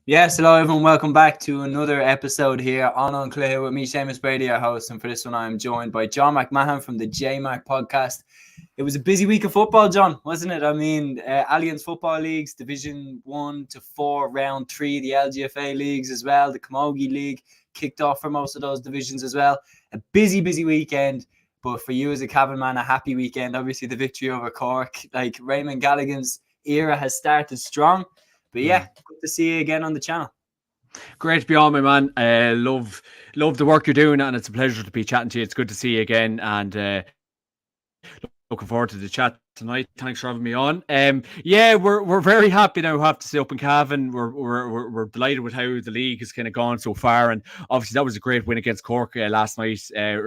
Yes, hello everyone. Welcome back to another episode here on Cluiche with me, Séamus Brady, your host. And for this one, I am joined by John McMahon from the JMAC Podcast. It was a busy week of football, John, wasn't it? I mean, Alliance Football Leagues, Division 1 to 4, Round 3, the LGFA Leagues as well, the Camogie League kicked off for most of those divisions as well. A busy weekend. But for you as a Cavan man, a happy weekend. Obviously, the victory over Cork. Like, Raymond Gallagher's era has started strong. But yeah, good to see you again on the channel. Great to be on, my man. Love the work you're doing, and it's a pleasure to be chatting to you. It's good to see you again, and looking forward to the chat tonight. Thanks for having me on. We're very happy now. Have to stay up in Cavan. We're delighted with how the league has kind of gone so far, and obviously that was a great win against Cork last night.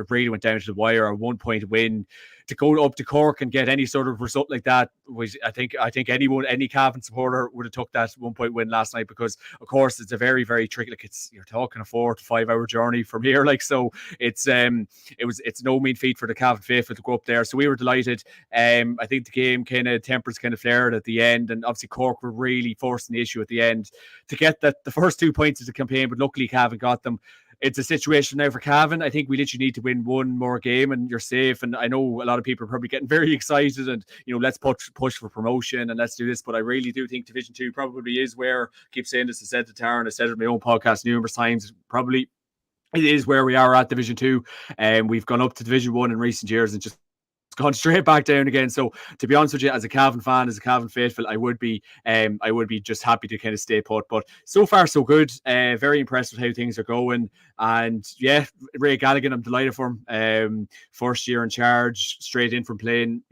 Brady went down to the wire, a 1-point win. To go up to Cork and get any sort of result like that was, I think any Cavan supporter would have took that 1-point win last night, because of course it's a very, very tricky. Like, you're talking a 4 to 5 hour journey from here. Like, so it's no mean feat for the Cavan faithful to go up there. So we were delighted. I think the game tempers flared at the end, and obviously Cork were really forcing the issue at the end to get the first 2 points of the campaign, but luckily Cavan got them. It's a situation now for Cavan. I think we literally need to win one more game and you're safe. And I know a lot of people are probably getting very excited and, let's push for promotion and let's do this. But I really do think Division 2 probably is where, I keep saying this, I said to Tara, I said it in my own podcast numerous times, probably it is where we are at Division 2. And we've gone up to Division 1 in recent years and just gone straight back down again. So to be honest with you, as a Cavan fan, as a Cavan faithful, I would be just happy to kind of stay put. But so far so good. Very impressed with how things are going. And yeah, Ray Gallagher, I'm delighted for him. First year in charge, straight in from playing.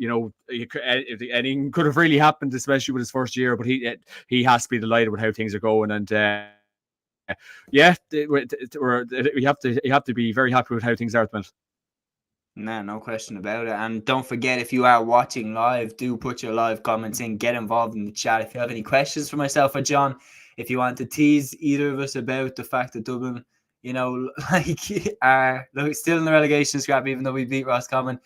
Anything could have really happened, especially with his first year. But he has to be delighted with how things are going. And you have to be very happy with how things are at the minute. No question about it. And don't forget, if you are watching live, do put your live comments in, get involved in the chat. If you have any questions for myself or John, if you want to tease either of us about the fact that Dublin, are still in the relegation scrap, even though we beat Roscommon,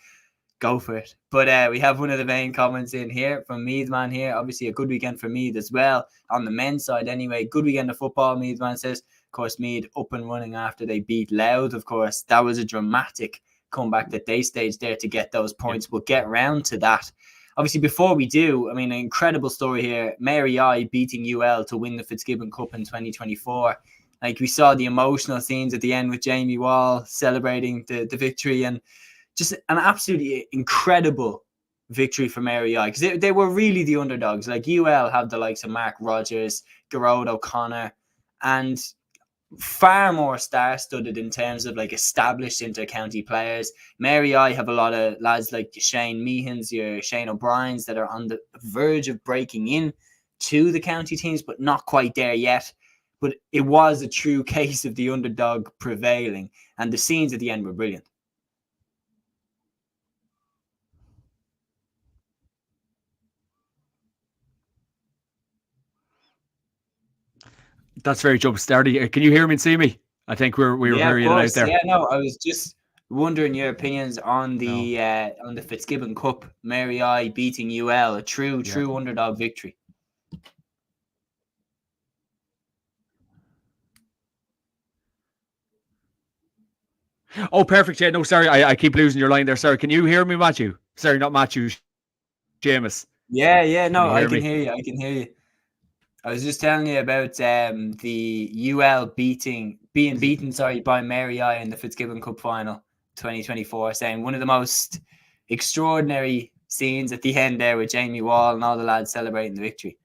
go for it. But we have one of the main comments in here from Meadman here. Obviously, a good weekend for Mead as well. On the men's side, anyway, good weekend of football, Meadman says. Of course, Mead up and running after they beat Louth. Of course, that was a dramatic comeback that they staged there to get those points. We'll get round to that. Obviously, before we do, I mean, an incredible story here. Mary I beating UL to win the Fitzgibbon Cup in 2024. Like, we saw the emotional scenes at the end with Jamie Wall celebrating the victory, and just an absolutely incredible victory for Mary I, because they were really the underdogs. Like, UL have the likes of Mark Rogers, Gerard O'Connor, and far more star-studded in terms of like established inter-county players. Mary I have a lot of lads like Shane Meehans, your Shane O'Briens, that are on the verge of breaking in to the county teams, but not quite there yet. But it was a true case of the underdog prevailing, and the scenes at the end were brilliant. That's very jump starty. Can you hear me and see me? I think we were very in and out there. Yeah, no, I was just wondering your opinions on the Fitzgibbon Cup. Mary I beating UL, a true underdog victory. Oh, perfect. Yeah, no, sorry, I keep losing your line there. Sorry, can you hear me, Matthew? Sorry, not Matthew, Séamus. Yeah, no, I can hear you. I was just telling you about the UL being beaten by Mary I in the Fitzgibbon Cup final 2024, saying one of the most extraordinary scenes at the end there with Jamie Wall and all the lads celebrating the victory.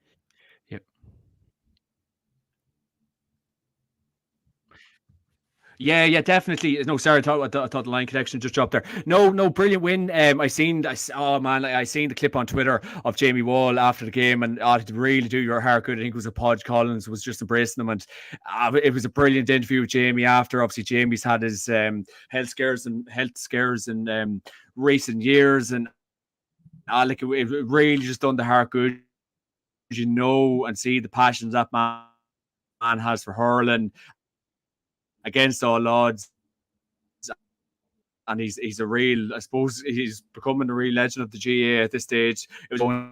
Yeah, definitely. No, sorry, I thought the line connection just dropped there. No, brilliant win. I seen the clip on Twitter of Jamie Wall after the game, and to really do your heart good. I think it was a Podge Collins was just embracing them, and it was a brilliant interview with Jamie after. Obviously, Jamie's had his health scares in recent years, and it really just done the heart good. And see the passion that man has for hurling against all odds, and he's a real, I suppose he's becoming a real legend of the GA at this stage. It was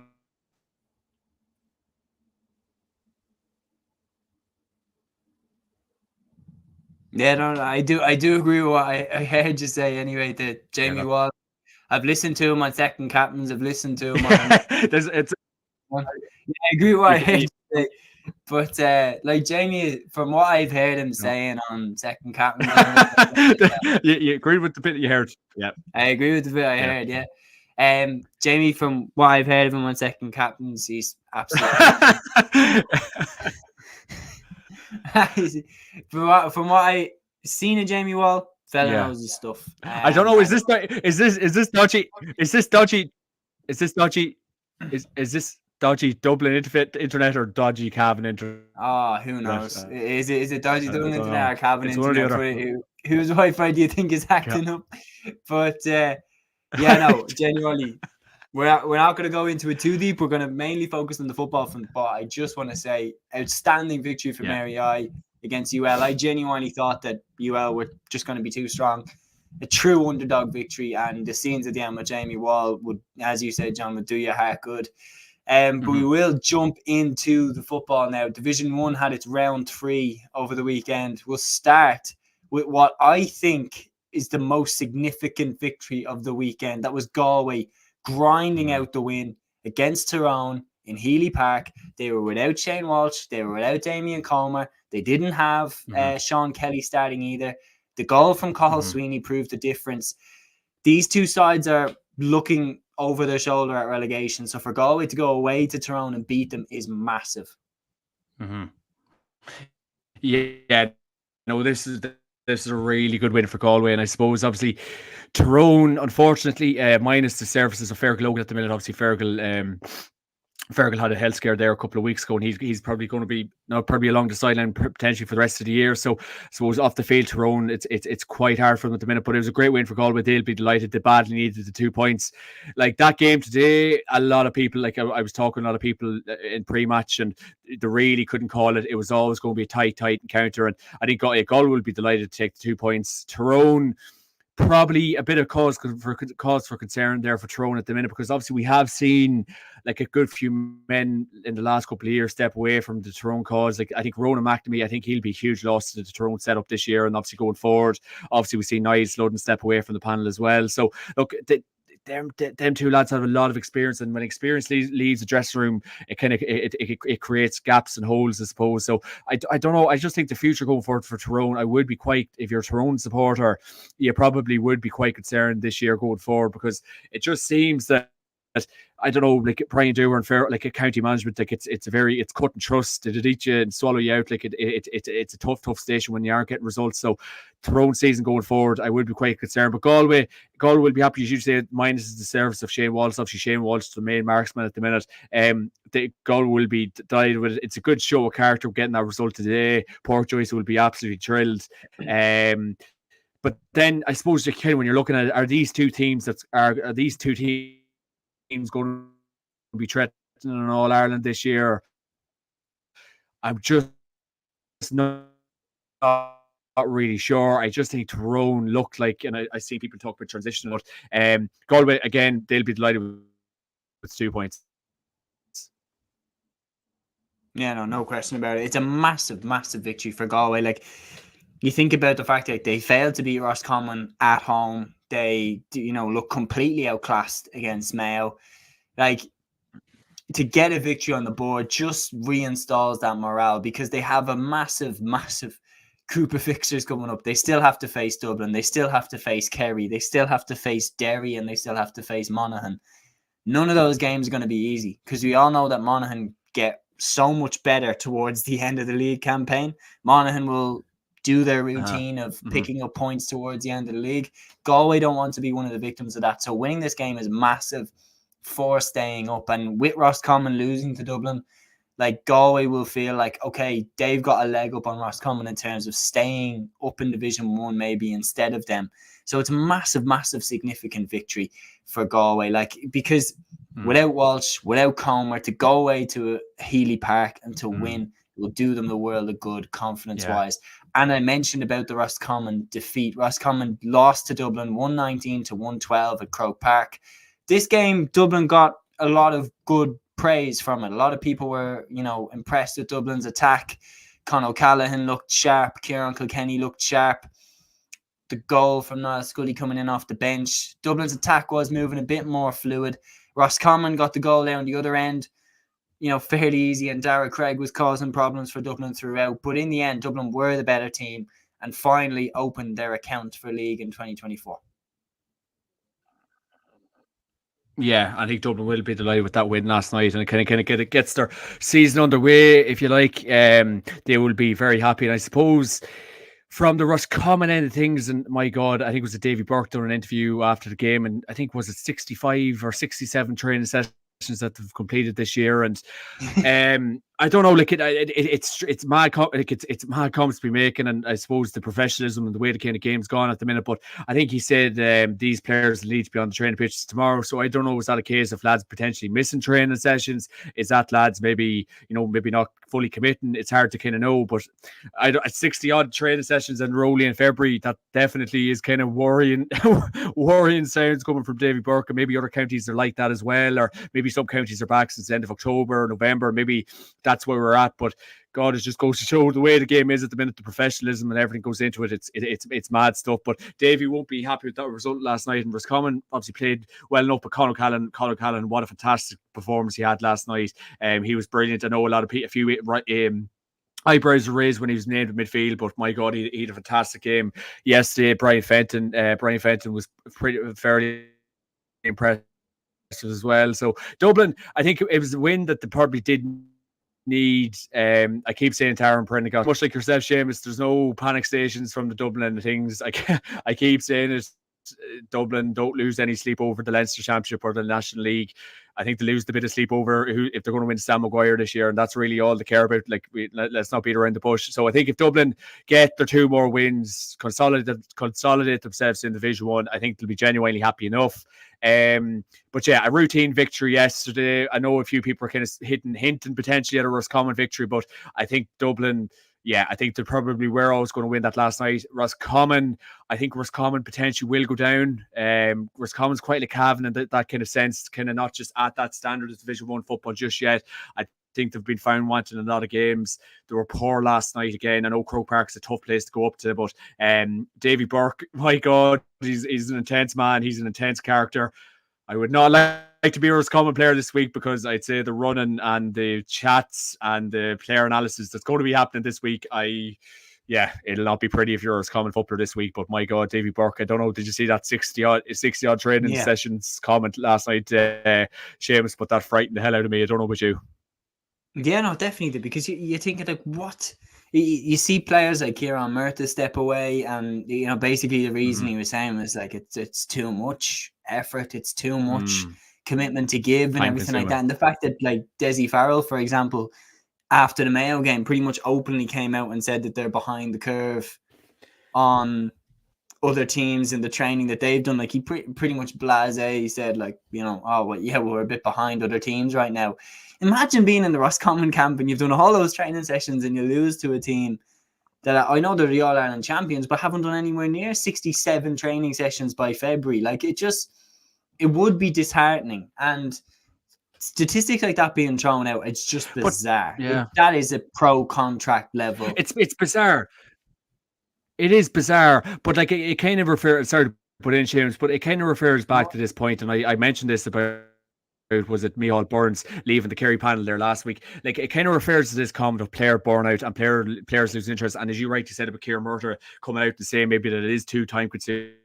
Yeah, no, I do agree with what I heard you say anyway. That Jamie Wall, I've listened to him on second captains. I've listened to him on. I agree with what I heard you say. But like Jamie, from what I've heard him saying on second captains, you agreed with the bit you heard. Yeah, I agree with the bit I heard. Yeah. Jamie, from what I've heard of him on second captains, he's absolutely. from what I seen of Jamie Wall, fella knows his stuff. I don't know. Is this dodgy? Is this dodgy? Is this dodgy Dublin internet or dodgy Cavan internet? Oh, who knows? Is it dodgy Dublin internet or Cavan internet? Whose Wi-Fi do you think is acting up? But no, genuinely. We're not going to go into it too deep. We're going to mainly focus on the football front. But I just want to say, outstanding victory for Mary I against UL. I genuinely thought that UL were just going to be too strong. A true underdog victory, and the scenes at the end with Jamie Wall would, as you said, John, would do your heart good. But we will jump into the football now. Division 1 had its round 3 over the weekend. We'll start with what I think is the most significant victory of the weekend. That was Galway grinding out the win against Tyrone in Healy Park. They were without Shane Walsh. They were without Damien Comer. They didn't have Sean Kelly starting either. The goal from Cathal Sweeney proved the difference. These two sides are looking over their shoulder at relegation. So for Galway to go away to Tyrone and beat them is massive. Yeah. No, this is a really good win for Galway, and I suppose obviously Tyrone, unfortunately, minus the services of Fergal Logan at the minute. Obviously, Fergal had a health scare there a couple of weeks ago, and he's probably going to be probably along the sideline potentially for the rest of the year. So I suppose off the field, Tyrone, it's quite hard for them at the minute. But it was a great win for Galway. They'll be delighted. They badly needed the 2 points. Like that game today, a lot of people, like I was talking to a lot of people in pre-match, and they really couldn't call it. It was always going to be a tight encounter, and I think Galway will be delighted to take the 2 points. Tyrone, probably a bit of cause for concern there for Tyrone at the minute, because obviously we have seen like a good few men in the last couple of years step away from the Tyrone cause. Like I think Ronan McNamee, I think he'll be a huge loss to the Tyrone setup this year, and obviously going forward, obviously we see Niall Sludden step away from the panel as well. So look, them two lads have a lot of experience, and when experience leaves the dressing room, it creates gaps and holes, I suppose. So I don't know. I just think the future going forward for Tyrone, I would be quite, if you're a Tyrone supporter, you probably would be quite concerned this year going forward, because it just seems that, I don't know, like Brian Dewar and Fair, like a county management, like it's cut and trust. Did it eat you and swallow you out? Like it's a tough station when you aren't getting results. So Tyrone season going forward, I would be quite concerned. But Galway will be happy, as you say, minus the service of Shane Walsh. Obviously Shane Walsh, the main marksman at the minute. Galway will be delighted with it. It's a good show of character getting that result today. Port Joyce will be absolutely thrilled. But then I suppose when you're looking at it, are these two teams going to be threatening in All Ireland this year? I'm just not really sure. I just think Tyrone looked like, and I see people talk about transition, but Galway, again, they'll be delighted with 2 points. Yeah, no question about it. It's a massive victory for Galway. Like, you think about the fact that they failed to beat Roscommon at home. They, look completely outclassed against Mayo. Like, to get a victory on the board just reinstalls that morale, because they have a massive group of fixtures coming up. They still have to face Dublin. They still have to face Kerry. They still have to face Derry, and they still have to face Monaghan. None of those games are going to be easy, because we all know that Monaghan get so much better towards the end of the league campaign. Monaghan will do their routine of picking up points towards the end of the league. Galway don't want to be one of the victims of that. So winning this game is massive for staying up. And with Roscommon losing to Dublin, like, Galway will feel like, okay, they've got a leg up on Roscommon in terms of staying up in Division 1 maybe instead of them. So it's a massive significant victory for Galway. Like, because without Walsh, without Comer, to go away to Healy Park and to win will do them the world of good confidence-wise. And I mentioned about the Roscommon defeat. Roscommon lost to Dublin 119-112 at Croke Park. This game, Dublin got a lot of good praise from it. A lot of people were, impressed with Dublin's attack. Con O'Callaghan looked sharp. Kieran Kilkenny looked sharp. The goal from Niall Scully coming in off the bench. Dublin's attack was moving a bit more fluid. Roscommon got the goal down the other end, fairly easy, and Dara Craig was causing problems for Dublin throughout. But in the end, Dublin were the better team and finally opened their account for league in 2024. Yeah, I think Dublin will be delighted with that win last night, and it kind of gets their season underway, if you like. They will be very happy, and I suppose from the Roscommon end of things, and my God, I think it was Davy Burke done an interview after the game, and I think was it 65 or 67 training sessions that they've completed this year, and I don't know, like it's mad, like it's mad comments to be making, and I suppose the professionalism and the way the kind of game's gone at the minute. But I think he said these players need to be on the training pitches tomorrow. So I don't know, is that a case of lads potentially missing training sessions? Is that lads maybe not fully committing? It's hard to kind of know, but at 60 odd training sessions and rolling in February, that definitely is kind of worrying sounds coming from Davy Burke, and maybe other counties are like that as well, or maybe some counties are back since the end of October, November, maybe that's where we're at. But God, it just goes to show the way the game is at the minute, the professionalism and everything goes into it. It's mad stuff. But Davey won't be happy with that result last night. And Roscommon obviously played well enough, but Con O'Callaghan, what a fantastic performance he had last night. He was brilliant. I know a few eyebrows were raised when he was named in midfield, but my God, he had a fantastic game yesterday. Brian Fenton was fairly impressive as well. So Dublin, I think it was a win that they probably didn't need. I keep saying to Aaron Prendergast, much like yourself, Séamus, there's no panic stations from the Dublin end of things. I keep saying it. Dublin, don't lose any sleep over the Leinster Championship or the National League. I think they lose the bit of sleep over if they're going to win Sam Maguire this year, and that's really all they care about. Let's not beat around the bush. So I think if Dublin get their 2 more wins, consolidate themselves in Division 1, I think they'll be genuinely happy enough. But yeah, a routine victory yesterday. I know a few people are kind of hinting potentially at a Roscommon victory, but I think Dublin, I think they probably were always going to win that last night. I think Roscommon potentially will go down. Roscommon's quite like Cavan in that kind of sense, kind of not just at that standard of Division 1 football just yet. I think they've been found wanting in a lot of games. They were poor last night again. I know Croke Park's a tough place to go up to, but Davy Burke, my God, he's an intense man. He's an intense character. I would not like to be a Roscommon player this week, because I'd say the running and the chats and the player analysis that's going to be happening this week, it'll not be pretty if you're a Roscommon footballer this week. But my God, Davy Burke, I don't know, did you see that 60 odd training sessions comment last night? Séamus, but that frightened the hell out of me. I don't know about you. Yeah, no, definitely, because you think like, what? You see players like Kieran Murtha step away, and basically the reason he was saying was like it's too much effort, it's too much commitment to give, and everything like that. And the fact that like Desi Farrell, for example, after the Mayo game, pretty much openly came out and said that they're behind the curve on other teams in the training that they've done. Like he pretty much blasé. He said like, we're a bit behind other teams right now. Imagine being in the Roscommon camp and you've done all those training sessions and you lose to a team that I know they're the All-Ireland champions, but haven't done anywhere near 67 training sessions by February. Like it would be disheartening. And statistics like that being thrown out, it's just bizarre. That is a pro contract level. It's bizarre. It is bizarre, but like it kind of refers. Sorry to put in, Séamus, but it kind of refers back to this point, and I mentioned this about, was it Micheál Burns leaving the Kerry panel there last week? Like it kind of refers to this comment of player burnout and players losing interest. And as you rightly said about Kieran Murtha coming out and saying maybe that it is too time consuming,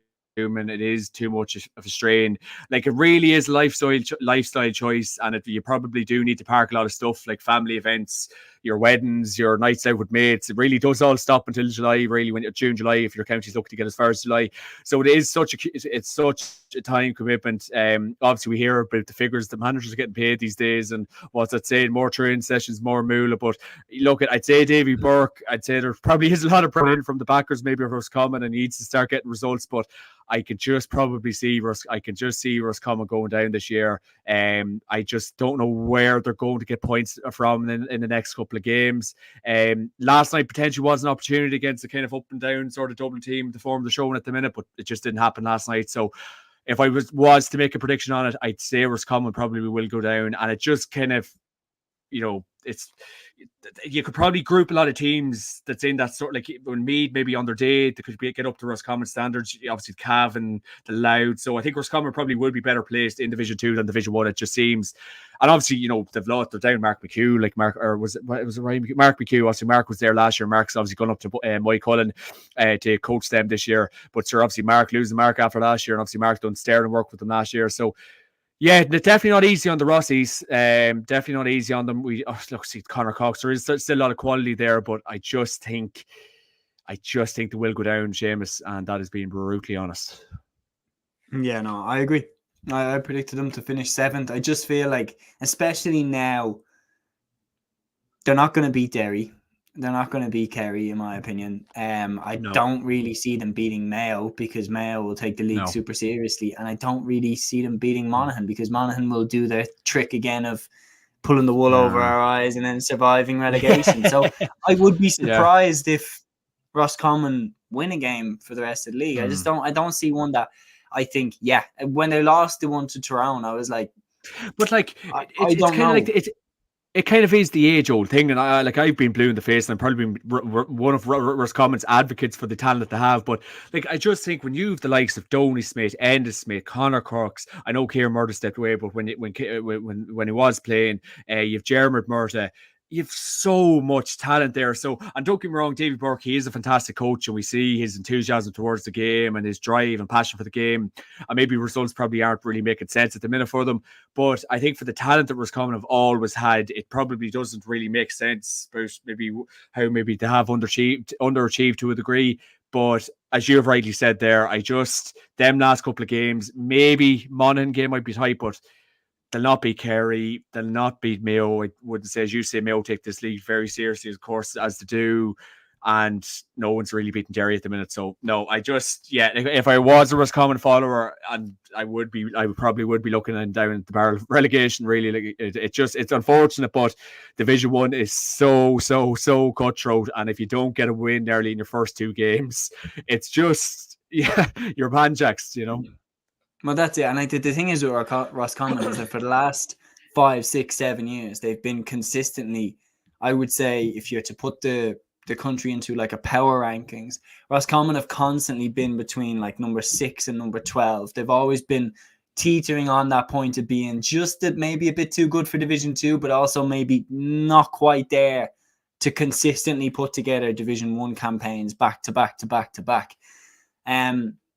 it is too much of a strain. Like it really is lifestyle choice, and you probably do need to park a lot of stuff like family events, your weddings, your nights out with mates. It really does all stop until July, really, when June, July, if your county's looking to get as far as July. So it's such a time commitment. Obviously we hear about the figures the managers are getting paid these days, and what's that saying, more training sessions, more moolah. But look, I'd say Davy Burke, I'd say there probably is a lot of pressure from the backers, maybe of Roscommon, and he needs to start getting results. But I could just see Roscommon going down this year. I just don't know where they're going to get points from in the next couple of games. Last night potentially was an opportunity against a kind of up and down sort of Dublin team to form the showing at the minute, but it just didn't happen last night. So if I was to make a prediction on it, I'd say Roscommon probably will go down, and it just kind of it's you could probably group a lot of teams that's in that sort, like when Meath maybe on their day they could get up to Roscommon standards, obviously Cav and the Loud. So I think Roscommon probably would be better placed in Division 2 than Division 1, it just seems. And obviously, they've lost, they're down Mark McHugh, like Mark McHugh. Obviously Mark was there last year. Mark's obviously gone up to Mike Cullen to coach them this year, but sure, obviously Mark losing Mark after last year, and obviously Mark done sterling work with them last year. So yeah, definitely not easy on the Rossies. Definitely not easy on them. See Conor Cox. There is still a lot of quality there, but I just think they will go down, Séamus, and that is being brutally honest. Yeah, no, I agree. I predicted them to finish 7th. I just feel like, especially now, they're not going to beat Derry. They're not going to beat Kerry, in my opinion. Don't really see them beating Mayo, because Mayo will take the league super seriously. And I don't really see them beating Monaghan, because Monaghan will do their trick again of pulling the wool over our eyes and then surviving relegation. So I would be surprised if Roscommon win a game for the rest of the league. I don't see one that I think, when they lost the one to Tyrone, I was like, but like, it's kind of like, it kind of is the age-old thing, and I've been blue in the face, and I've probably been one of Roscommon's advocates for the talent that they have. But like, I just think when you've the likes of Donny Smith, Enda Smith, Conor Crooks, I know Kieran Murder stepped away, but when he was playing, you've Jeremy Murta. You have so much talent there. So, and don't get me wrong, Davy Burke, he is a fantastic coach, and we see his enthusiasm towards the game and his drive and passion for the game. And maybe results probably aren't really making sense at the minute for them. But I think for the talent that Roscommon have always had, it probably doesn't really make sense about maybe how maybe they have underachieved to a degree. But as you've rightly said there, them last couple of games, maybe Monaghan game might be tight, but they'll not beat Kerry. They'll not beat Mayo. I wouldn't say, as you say, Mayo take this league very seriously, of course, as they do. And no one's really beating Derry at the minute. So no, if I was a Roscommon follower, and I probably would be looking down at the barrel of relegation. Really, like it's unfortunate, but Division 1 is so cutthroat. And if you don't get a win early in your first 2 games, it's just you're banjaxed, Well, that's it. And the thing is with Roscommon is that for the last 5, 6, 7 years, they've been consistently, I would say, if you're to put the country into like a power rankings, Roscommon have constantly been between like number 6 and number 12. They've always been teetering on that point of being just maybe a bit too good for Division 2, but also maybe not quite there to consistently put together Division 1 campaigns back to back to back to back.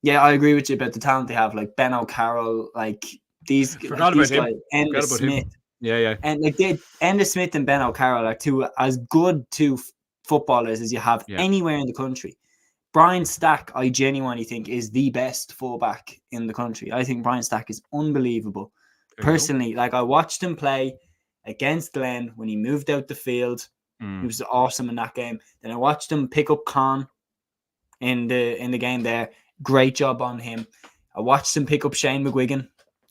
Yeah, I agree with you about the talent they have, like Ben O'Carroll, like these guys, Enda Smith. Yeah. And like Enda Smith and Ben O'Carroll are two as good footballers as you have anywhere in the country. Brian Stack, I genuinely think, is the best fullback in the country. I think Brian Stack is unbelievable. Personally, like I watched him play against Glen when he moved out the field. He was awesome in that game. Then I watched him pick up Con in the game there. Great job on him. I watched him pick up Shane McGuigan.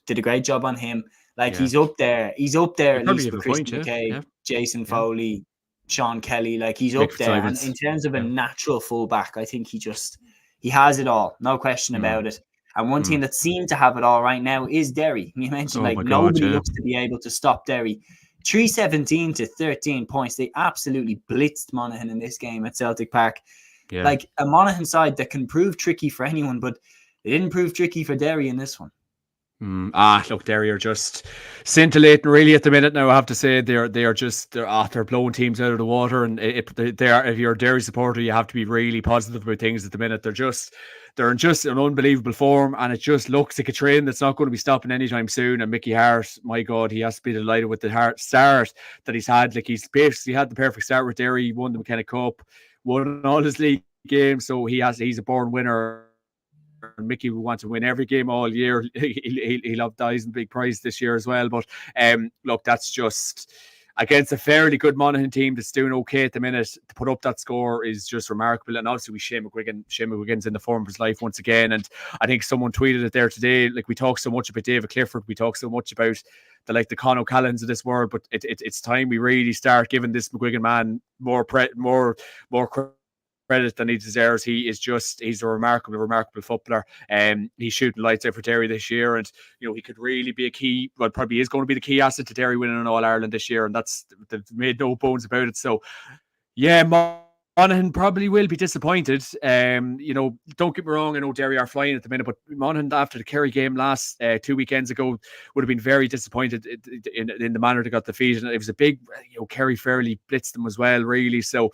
Did a great job on him. Like he's up there. He's up there at least with Christian McKay, Jason Foley, Sean Kelly. Like he's up there. And in terms of a natural fullback, I think he has it all. No question about it. And one team that seemed to have it all right now is Derry. You mentioned nobody looks to be able to stop Derry. 317 to 13 points. They absolutely blitzed Monaghan in this game at Celtic Park. Yeah. Like a Monaghan side that can prove tricky for anyone, but they didn't prove tricky for Derry in this one. Look, Derry are just scintillating really at the minute now. I have to say they're blowing teams out of the water, and if you're a Derry supporter, you have to be really positive about things at the minute. They're in just an unbelievable form, and it just looks like a train that's not going to be stopping anytime soon. And Mickey Hart, my God, he has to be delighted with the start that he's had. Like he's basically had the perfect start with Derry. He won the McKenna Cup, won all his league games, so he's a born winner. Mickey will want to win every game all year. He'll have dies and big prize this year as well. But look, that's just against a fairly good Monaghan team that's doing okay at the minute. To put up that score is just remarkable. And obviously with Shane McGuigan's in the form of his life once again. And I think someone tweeted it there today. Like we talk so much about David Clifford, we talk so much about the Con O'Callaghan's of this world, but it's time we really start giving this McGuigan man more credit credit than he deserves. He's a remarkable footballer. He's shooting lights out for Derry this year, and he could really be a key. Well, probably is going to be the key asset to Derry winning an All Ireland this year, and they've made no bones about it. So, yeah, Monaghan probably will be disappointed. Don't get me wrong, I know Derry are flying at the minute, but Monaghan after the Kerry game last 2 weekends ago would have been very disappointed in the manner they got defeated. It was a big, Kerry fairly blitzed them as well, really. So,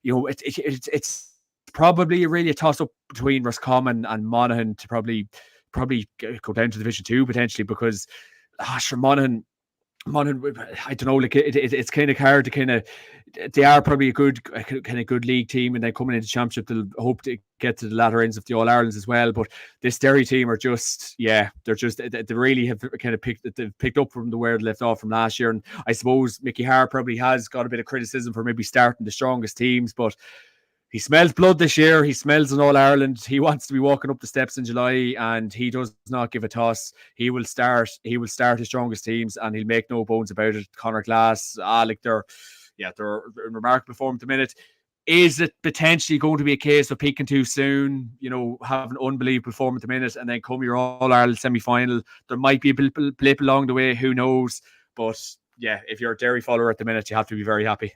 it's probably really a toss up between Roscommon and Monaghan to probably go down to Division 2 potentially, because for Monaghan, I don't know, like it's kind of hard to they are probably a good league team, and then coming into championship they'll hope to get to the latter ends of the All Irelands as well. But this Derry team are they really have kind of picked up from where they left off from last year. And I suppose Mickey Hare probably has got a bit of criticism for maybe starting the strongest teams, but he smells blood this year. He smells an All Ireland. He wants to be walking up the steps in July, and he does not give a toss. He will start his strongest teams, and he'll make no bones about it. Conor Glass, they're in remarkable form at the minute. Is it potentially going to be a case of peaking too soon? Have an unbelievable form at the minute, and then come your All Ireland semi-final. There might be a blip along the way. Who knows? But yeah, if you're a Derry follower at the minute, you have to be very happy.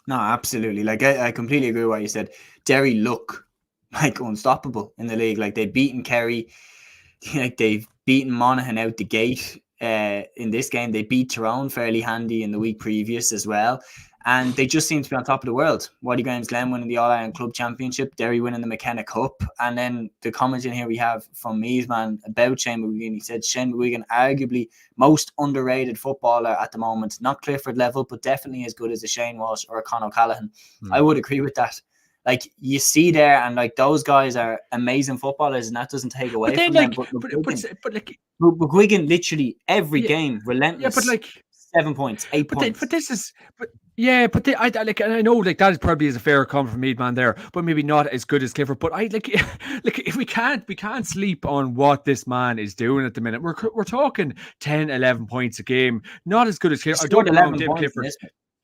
No, absolutely. Like I completely agree with what you said. Derry look like unstoppable in the league. Like they've beaten Kerry, like they've beaten Monaghan out the gate. In this game, they beat Tyrone fairly handy in the week previous as well, and they just seem to be on top of the world. Waddy Graham's Glen winning the All Ireland Club Championship, Derry winning the McKenna Cup, and then the comment in here we have from Mees man about Shane McGuigan. He said Shane McGuigan, arguably most underrated footballer at the moment, not Clifford level, but definitely as good as a Shane Walsh or a Con O'Callaghan. I would agree with that. Like you see there, and like those guys are amazing footballers, and that doesn't take away from them. But McGuigan literally every game relentless. Yeah, but like 7 points, 8 points. I know like that is probably is a fair comment from Mead man there, but maybe not as good as Clifford. But if we can't sleep on what this man is doing at the minute. We're talking 10, 11 points a game, not as good as Clifford. I don't know Clifford.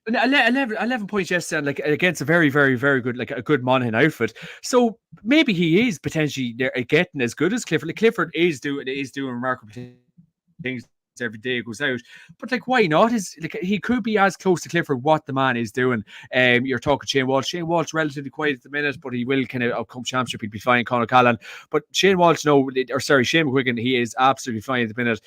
11 points yesterday, and like against a very, very, very good, like a good Monaghan outfit. So maybe he is potentially getting as good as Clifford. Like Clifford is doing remarkable things every day it goes out, but like why not? He could be as close to Clifford what the man is doing. You're talking Shane Walsh relatively quiet at the minute, but he will kind of come championship he'd be fine. Conor Callan, but Shane McGuigan, he is absolutely fine at the minute.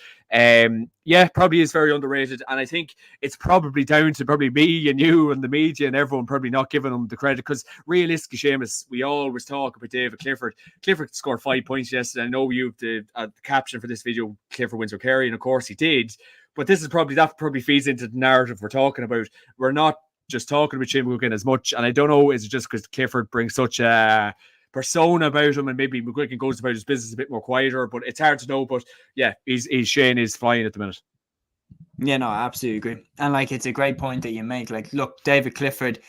Probably is very underrated, and I think it's probably down to probably me and you and the media and everyone probably not giving him the credit, because realistically, Séamus, we always talk about David Clifford. Clifford scored 5 points yesterday. I know you've the caption for this video, Clifford wins with Kerry, and of course he did, but that probably feeds into the narrative we're talking about. We're not just talking about Shane McGuigan as much, and I don't know, is it just because Clifford brings such a persona about him, and maybe McGuigan goes about his business a bit more quieter, but it's hard to know. But yeah, Shane is flying at the minute. Yeah, no, I absolutely agree. And like, it's a great point that you make. Like, look, David Clifford,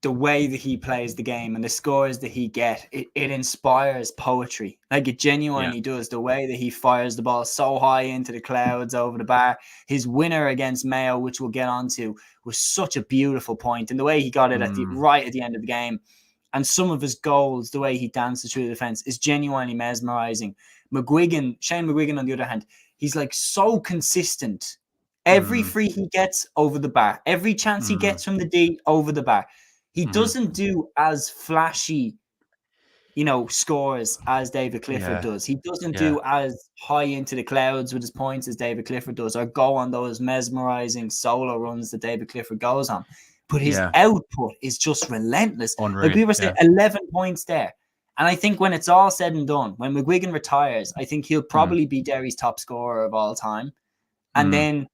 the way that he plays the game and the scores that he gets, it inspires poetry. Like it genuinely does. The way that he fires the ball so high into the clouds over the bar. His winner against Mayo, which we'll get onto, was such a beautiful point. And the way he got it right at the end of the game. And some of his goals, the way he dances through the defense, is genuinely mesmerizing. Shane McGuigan, on the other hand, he's like so consistent. Every free he gets over the bar, every chance he gets from the D over the bar. He doesn't do as flashy, scores as David Clifford does. He doesn't do as high into the clouds with his points as David Clifford does, or go on those mesmerizing solo runs that David Clifford goes on. But his output is just relentless. Unreal. Like we were saying, 11 points there. And I think when it's all said and done, when McGuigan retires, I think he'll probably be Derry's top scorer of all time. And then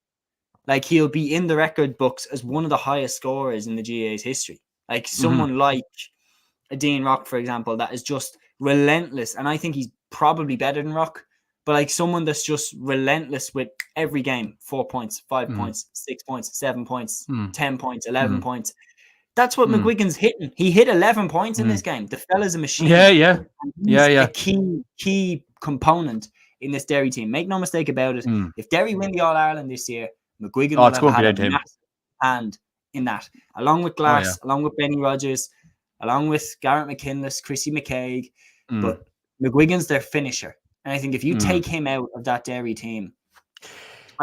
like he'll be in the record books as one of the highest scorers in the GAA's history. Like someone like a Dean Rock, for example, that is just relentless. And I think he's probably better than Rock. But like someone that's just relentless with every game, 4 points, 5 points, 6 points, 7 points, 10 points, 11 points. That's what McGuigan's hitting. He hit 11 points in this game. The fella's a machine. Yeah. A key component in this Derry team. Make no mistake about it. If Derry win the All Ireland this year, McGuigan will have had a massive hand in that, along with Glass, along with Benny Rogers, along with Garrett McKinless, Chrissy McCaig. But McGuigan's their finisher. And I think if you take him out of that Derry team,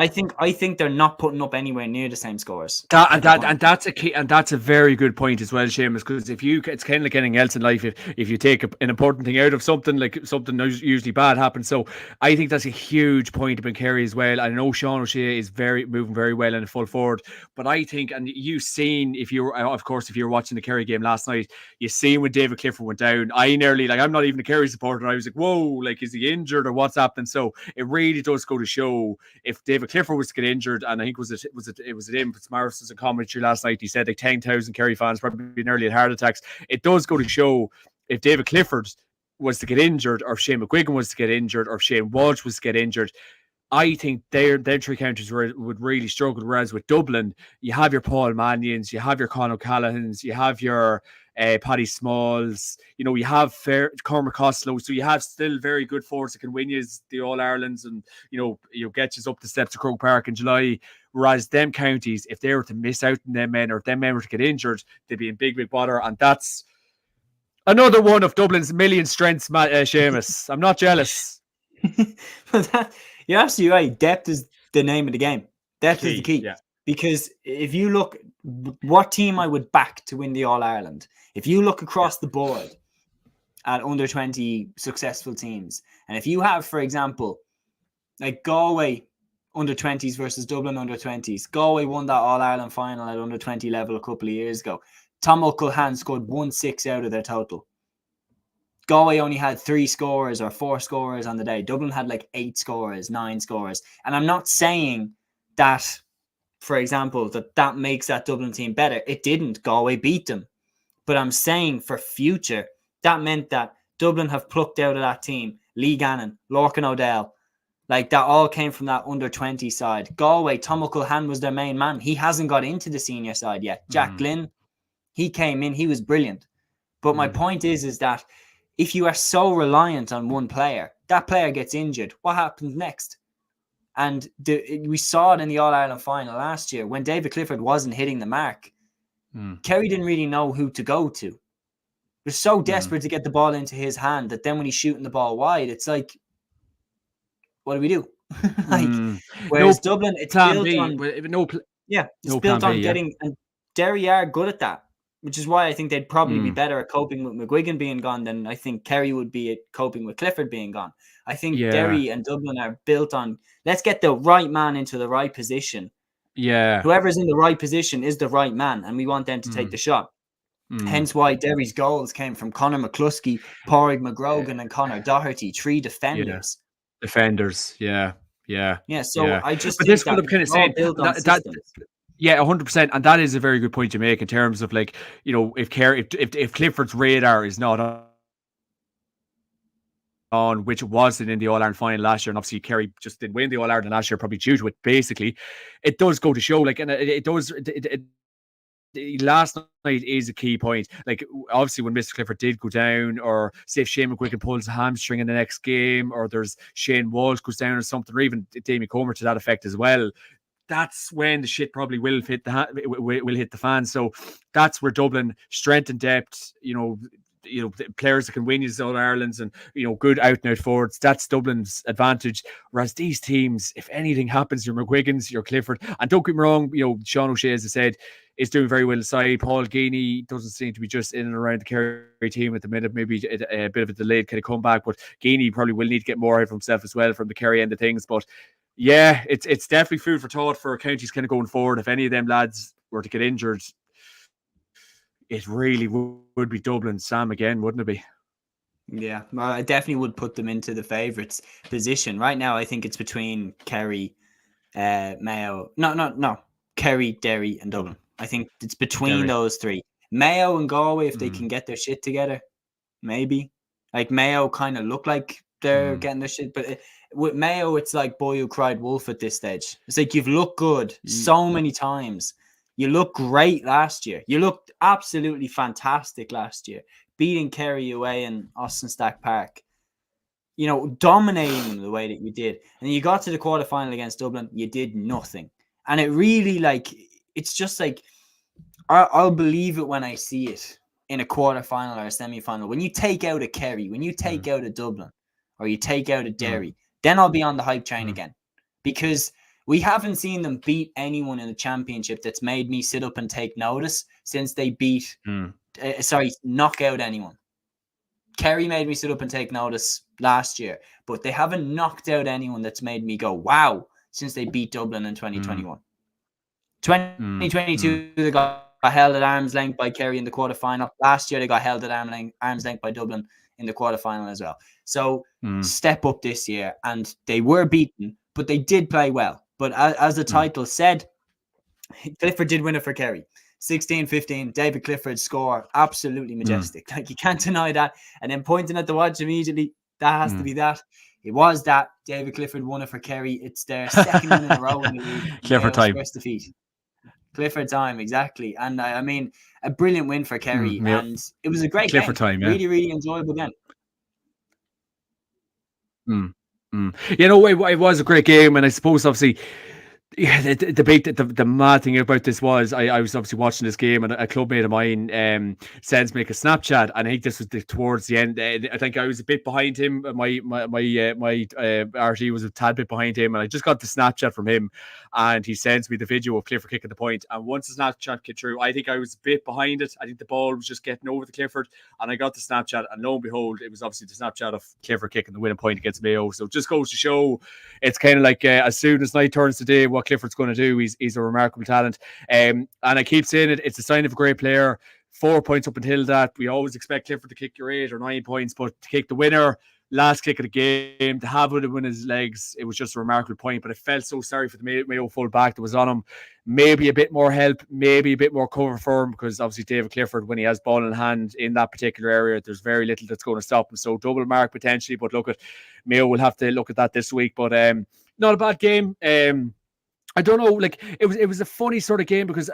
I think they're not putting up anywhere near the same scores. That's a key, and that's a very good point as well, Séamus. Because it's kind of like anything else in life. If you take an important thing out of something, like something usually bad happens. So I think that's a huge point about Kerry as well. I know Sean O'Shea is moving very well in a full forward, but I think, and you've seen, if you were watching the Kerry game last night, you seen when David Clifford went down. I'm not even a Kerry supporter. I was like, whoa, like, is he injured or what's happening? So it really does go to show, if David Clifford was to get injured, and I think was it him, Fitzmaurice was a commentary last night, he said like 10,000 Kerry fans probably nearly had heart attacks. It does go to show, if David Clifford was to get injured, or if Shane McGuigan was to get injured, or if Shane Walsh was to get injured, I think their three counties would really struggle. Whereas with Dublin, you have your Paul Mannions, you have your Con O'Callaghan's, you have your Paddy Smalls, you have Cormac Costello, so you have still very good forwards that can win you the All-Irelands, and you get you up the steps of Croke Park in July. Whereas them counties, if they were to miss out on them men, or if them men were to get injured, they'd be in big bother. And that's another one of Dublin's million strengths, Séamus. I'm not jealous. But you're absolutely right. Depth is the name of the game. Depth is the key. Yeah. Because if you look, what team I would back to win the All-Ireland, if you look across the board at under 20 successful teams, and if you have, for example, like Galway under 20s versus Dublin under 20s, Galway won that All-Ireland final at under 20 level a couple of years ago. Tom O'Culhan scored 1-6 out of their total. Galway only had 3 scorers or 4 scorers on the day. Dublin had like 8 scorers, 9 scorers. And I'm not saying that, for example, that makes that Dublin team better. It didn't. Galway beat them. But I'm saying for future, that meant that Dublin have plucked out of that team Lee Gannon, Lorcan O'Dell. Like, that all came from that under 20 side. Galway, Tom O'Culhan was their main man. He hasn't got into the senior side yet. Jack Glynn, he came in. He was brilliant. But my point is that if you are so reliant on one player, that player gets injured, what happens next? And we saw it in the All-Ireland final last year when David Clifford wasn't hitting the mark. Kerry didn't really know who to go to. They're so desperate to get the ball into his hand that then when he's shooting the ball wide, it's like, what do we do? Whereas Dublin, it's built on getting, and Derry are good at that, which is why I think they'd probably be better at coping with McGuigan being gone than I think Kerry would be at coping with Clifford being gone. I think Derry and Dublin are built on, let's get the right man into the right position. Yeah. Whoever's in the right position is the right man, and we want them to take the shot. Hence why Derry's goals came from Conor McCluskey, Pádraig McGrogan, and Conor Doherty, 3 defenders. Yeah. So I just think this what I'm kind of saying, that 100%, and that is a very good point you make in terms of, like, if Clifford's radar is not on, which it wasn't in the All-Ireland final last year, and obviously Kerry just didn't win the All-Ireland last year, probably due to it, basically, it does go to show, like, and it does, last night is a key point. Like, obviously when Mr. Clifford did go down, or say if Shane McGuigan pulls a hamstring in the next game, or there's Shane Walsh goes down or something, or even Damien Comer to that effect as well, that's when the shit probably will hit the fan. So that's where Dublin strength and depth, players that can win you All Irelands, and good out and out forwards, that's Dublin's advantage. Whereas these teams, if anything happens, your McGuigans, your Clifford, and don't get me wrong, Sean O'Shea, as I said, is doing very well aside. Paul Geaney doesn't seem to be just in and around the Kerry team at the minute. Maybe a bit of a delayed kind of comeback, but Geaney probably will need to get more out of himself as well from the Kerry end of things. But yeah, it's definitely food for thought for counties kind of going forward. If any of them lads were to get injured, it really would be Dublin, Sam, again, wouldn't it be? Yeah, well, I definitely would put them into the favourites position. Right now, I think it's between Kerry, Mayo. No. Kerry, Derry, and Dublin. I think it's between those 3. Mayo and Galway, if they can get their shit together, maybe. Like, Mayo kind of look like they're getting their shit, but with Mayo, it's like boy who cried wolf at this stage. It's like, you've looked good so many times. You looked great last year. You looked absolutely fantastic last year, beating Kerry away in Austin Stack Park. Dominating them the way that you did. And you got to the quarterfinal against Dublin, you did nothing. And it really, like, it's just like, I'll believe it when I see it in a quarterfinal or a semi-final. When you take out a Kerry, when you take out a Dublin, or you take out a Derry, then I'll be on the hype train again. Because we haven't seen them beat anyone in the championship that's made me sit up and take notice since they knock out anyone. Kerry made me sit up and take notice last year, but they haven't knocked out anyone that's made me go, wow, since they beat Dublin in 2021. 2022, they got held at arm's length by Kerry in the quarterfinal. Last year, they got held at arm's length by Dublin in the quarterfinal as well. So step up this year, and they were beaten, but they did play well. But as the title said, Clifford did win it for Kerry. 16-15, David Clifford's score, absolutely majestic. Like, you can't deny that. And then pointing at the watch immediately, that has to be that. It was that. David Clifford won it for Kerry. It's their second win in a row in the league. Clifford time. First defeat. Clifford time, exactly. And I mean, a brilliant win for Kerry. And it was a great Clifford game. Time, yeah. Really, really enjoyable game. You know, it was a great game, and I suppose obviously, yeah, the mad thing about this was I was obviously watching this game, and a clubmate of mine sends me a Snapchat, and I think this was towards the end. I think I was a bit behind him. My RG was a tad bit behind him, and I just got the Snapchat from him, and he sends me the video of Clifford kicking the point. And once the Snapchat came through, I think I was a bit behind it. I think the ball was just getting over the Clifford, and I got the Snapchat, and lo and behold, it was obviously the Snapchat of Clifford kicking the winning point against Mayo. So it just goes to show, it's kind of like as soon as night turns to day, what Clifford's going to do. He's a remarkable talent, and I keep saying it. It's a sign of a great player. 4 points up until that. We always expect Clifford to kick your 8 or 9 points, but to kick the winner, last kick of the game, to have it in his legs, it was just a remarkable point. But I felt so sorry for the Mayo full back that was on him. Maybe a bit more help, maybe a bit more cover for him, because obviously David Clifford, when he has ball in hand in that particular area, there's very little that's going to stop him. So double mark potentially, but look, at Mayo will have to look at that this week. But not a bad game. I don't know, like it was a funny sort of game because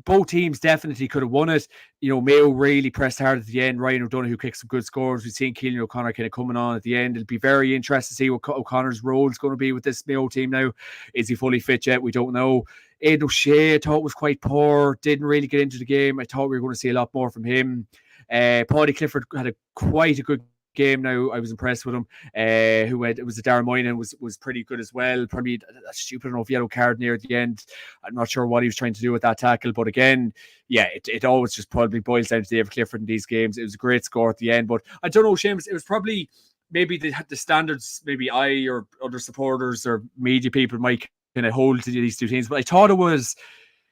both teams definitely could have won it. You know, Mayo really pressed hard at the end. Ryan O'Donoghue kicked some good scores. We've seen Keelan O'Connor kind of coming on at the end. It'll be very interesting to see what O'Connor's role is going to be with this Mayo team now. Is he fully fit yet? We don't know. Aidan O'Shea, I thought, was quite poor. Didn't really get into the game. I thought we were going to see a lot more from him. Paddy Clifford had quite a good game now. I was impressed with him. It was a Darren Moynihan was pretty good as well. Probably a stupid enough yellow card near the end. I'm not sure what he was trying to do with that tackle, but again, yeah, it always just probably boils down to David Clifford in these games. It was a great score at the end, but I don't know, Séamus, it was probably maybe the standards maybe I or other supporters or media people might kind of hold to these two teams, but I thought it was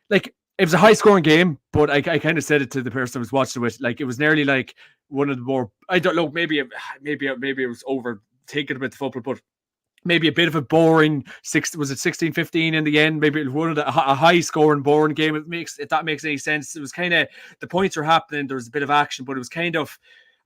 like, it was a high scoring game, but I kind of said it to the person I was watching it with, like it was nearly like one of the more, I don't know, maybe it was overthinking about the football, but maybe a bit of a boring 16-15 in the end. Maybe it was a high scoring boring game. If that makes any sense. It was kind of, the points are happening, there was a bit of action, but it was kind of,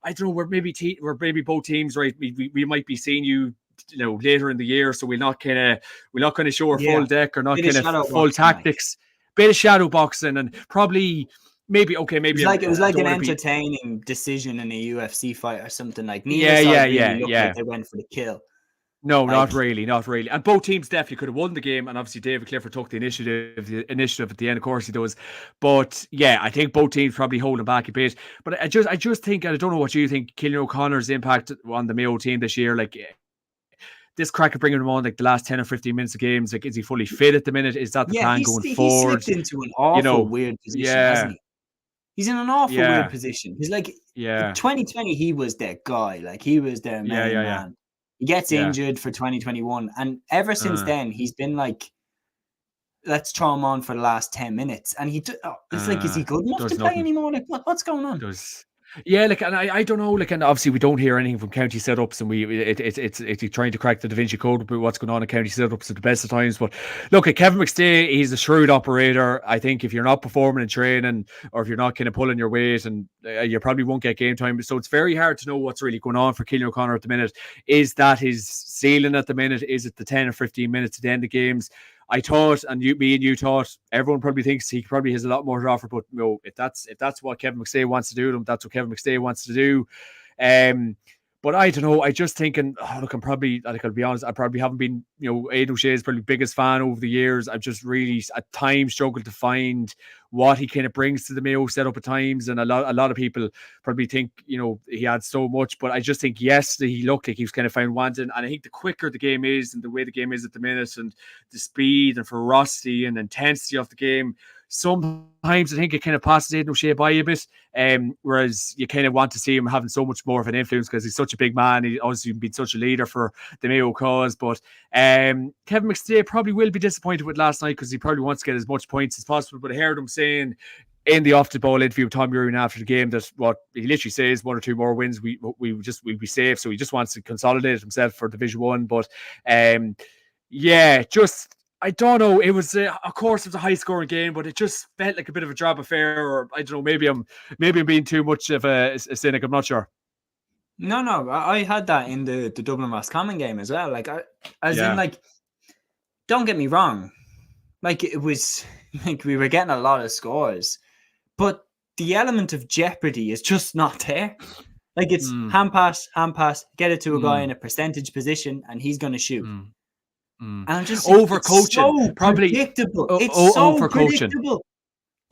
I don't know, we're maybe both teams, right? We might be seeing you know later in the year, so we're not kind of show our full deck or not kind of full tactics. Bit of shadow boxing, and probably maybe it was like an entertaining decision in a UFC fight or something. Like Like they went for the kill. No, not really. And both teams definitely could have won the game, and obviously David Clifford took the initiative at the end. Of course he does, but yeah, I think both teams probably holding back a bit. But I just think, I don't know what you think, Keelan O'Connor's impact on the Mayo team this year, like. This crack of bringing him on like the last 10 or 15 minutes of games, like is he fully fit at the minute? Is that the plan going forward? He slipped into an awful weird position, hasn't he? He's in an awful weird position. He's like, in 2020, he was their guy. Like he was their main man. He gets injured for 2021, and ever since then, he's been like, let's throw him on for the last 10 minutes. And it's like, is he good enough to play anymore? Like, what's going on? Yeah, like, and I don't know, like, and obviously we don't hear anything from county setups, and it's trying to crack the Da Vinci Code about what's going on in county setups at the best of times. But look, at Kevin McStay, he's a shrewd operator. I think if you're not performing in training, or if you're not kind of pulling your weight, and you probably won't get game time. So it's very hard to know what's really going on for Keelan O'Connor at the minute. Is that his ceiling at the minute? Is it the 10 or 15 minutes at the end of games? I thought, and you thought, everyone probably thinks he probably has a lot more to offer, but no, if that's what Kevin McStay wants to do, that's what Kevin McStay wants to do. But I don't know. I just thinking, look, I'm probably, like, I'll be honest, I probably haven't been, Aidan O'Shea's probably biggest fan over the years. I've just really at times struggled to find what he kind of brings to the Mayo setup at times. And a lot of people probably think, he had so much, but I just think yesterday he looked like he was kind of found wanting. And I think the quicker the game is and the way the game is at the minute and the speed and ferocity and intensity of the game, sometimes I think it kind of passes Aidan O'Shea by a bit, whereas you kind of want to see him having so much more of an influence because he's such a big man. He's obviously been such a leader for the Mayo cause. But Kevin McStay probably will be disappointed with last night because he probably wants to get as much points as possible. But I heard him saying in the off-the-ball interview with Tom Urian after the game that what he literally says, 1 or 2 more wins, we'll be safe. So he just wants to consolidate himself for Division 1. But I don't know. It was, of course, it was a high-scoring game, but it just felt like a bit of a drab affair. Or I don't know. Maybe I'm being too much of a cynic. I'm not sure. No, I had that in the Dublin Roscommon game as well. Like, don't get me wrong. Like, it was like we were getting a lot of scores, but the element of jeopardy is just not there. Like, it's hand pass, get it to a guy in a percentage position, and he's going to shoot. And I'm just overcoaching, so probably predictable. It's so overcoaching. Predictable.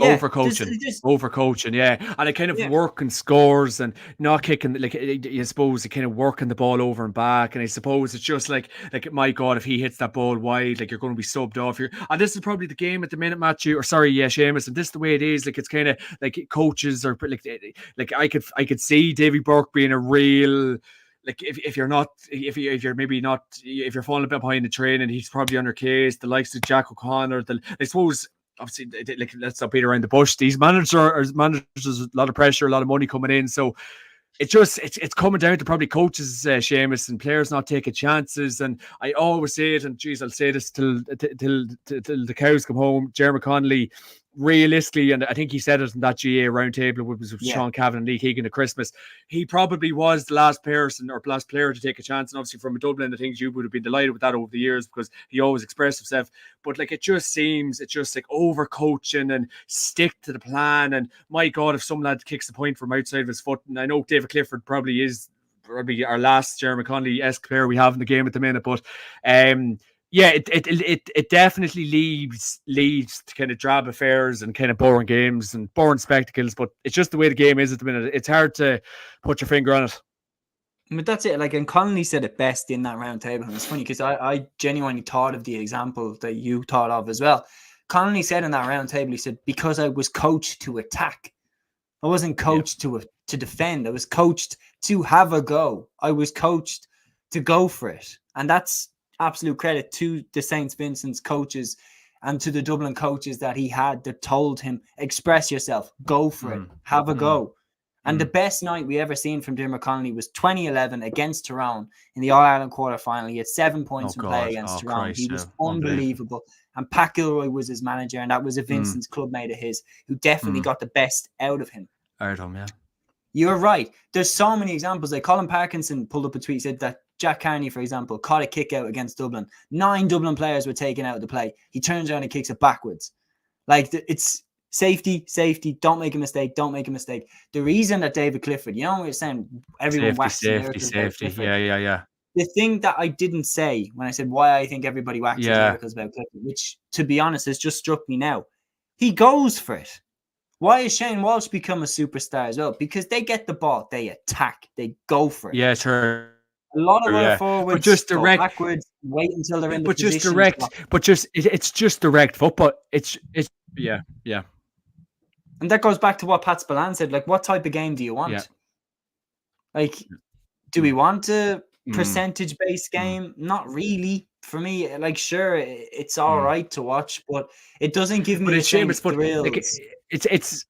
Yeah, overcoaching, yeah, and it kind of working scores and not kicking. Like, I suppose, it kind of working the ball over and back. And I suppose it's just like my God, if he hits that ball wide, like, you're going to be subbed off here. And this is probably the game at the minute, Matthew. Or sorry, Séamus. And this is the way it is. Like, it's kind of like coaches are like I could see Davy Burke being a real. Like, if you're falling a bit behind the train, and he's probably on your case, the likes of Jack O'Connor, I suppose, obviously, like, let's not beat around the bush. These managers, there's a lot of pressure, a lot of money coming in. So it's coming down to probably coaches, Séamus, and players not taking chances. And I always say it, and geez, I'll say this till the cows come home. Jeremy Connolly, realistically, and I think he said it in that GA roundtable with Sean Cavan and Lee Keegan at Christmas, he probably was the last person or last player to take a chance. And obviously from Dublin, I think you would have been delighted with that over the years because he always expressed himself. But like, it just seems, it's just like overcoaching and stick to the plan. And my God, if some lad kicks the point from outside of his foot, and I know David Clifford probably is our last Jeremy Connolly-esque player we have in the game at the minute, but it definitely leads to kind of drab affairs and kind of boring games and boring spectacles. But it's just the way the game is at the minute. It's hard to put your finger on it. But that's it. Like, and Connolly said it best in that round table. And it's funny because I genuinely thought of the example that you thought of as well. Connolly said in that round table, he said, because I was coached to attack. I wasn't coached to defend. I was coached to have a go. I was coached to go for it. And that's absolute credit to the St. Vincent's coaches and to the Dublin coaches that he had that told him, express yourself, go for it, have a go. And the best night we ever seen from Diarmuid Connolly was 2011 against Tyrone in the All-Ireland quarter-final. He had 7 points in play against Tyrone. He was unbelievable. And Pat Gilroy was his manager, and that was a Vincent's clubmate of his who definitely got the best out of him. You're right. There's so many examples. Like Colin Parkinson pulled up a tweet, said that Jack Carney, for example, caught a kick out against Dublin. 9 Dublin players were taken out of the play. He turns around and kicks it backwards. Like, it's safety. Don't make a mistake. The reason that David Clifford, we're saying everyone whacks safety. Yeah. The thing that I didn't say when I said why I think everybody waxes miracles about Clifford, which, to be honest, has just struck me now. He goes for it. Why has Shane Walsh become a superstar as well? Because they get the ball, they attack, they go for it. Yeah, sure. A lot of our forwards just direct, go backwards, wait until they're in the position. It's just direct football. It's yeah. And that goes back to what Pat Spillane said. Like, what type of game do you want? Yeah. Like, do we want a percentage-based game? Not really. For me, like, sure, it's all right to watch, but it doesn't give me the same thrills. It's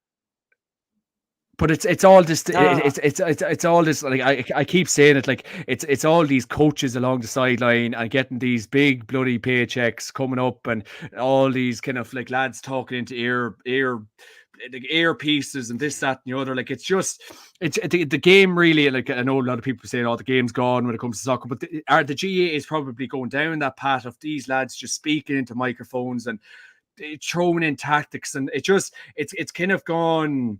all this. It's all this. Like, I keep saying it. Like, it's all these coaches along the sideline and getting these big bloody paychecks coming up, and all these kind of like lads talking into earpieces and this, that, and the other. Like, it's the game really. Like, I know a lot of people say, "Oh, the game's gone" when it comes to soccer, but the GA is probably going down that path of these lads just speaking into microphones and throwing in tactics, and it's kind of gone.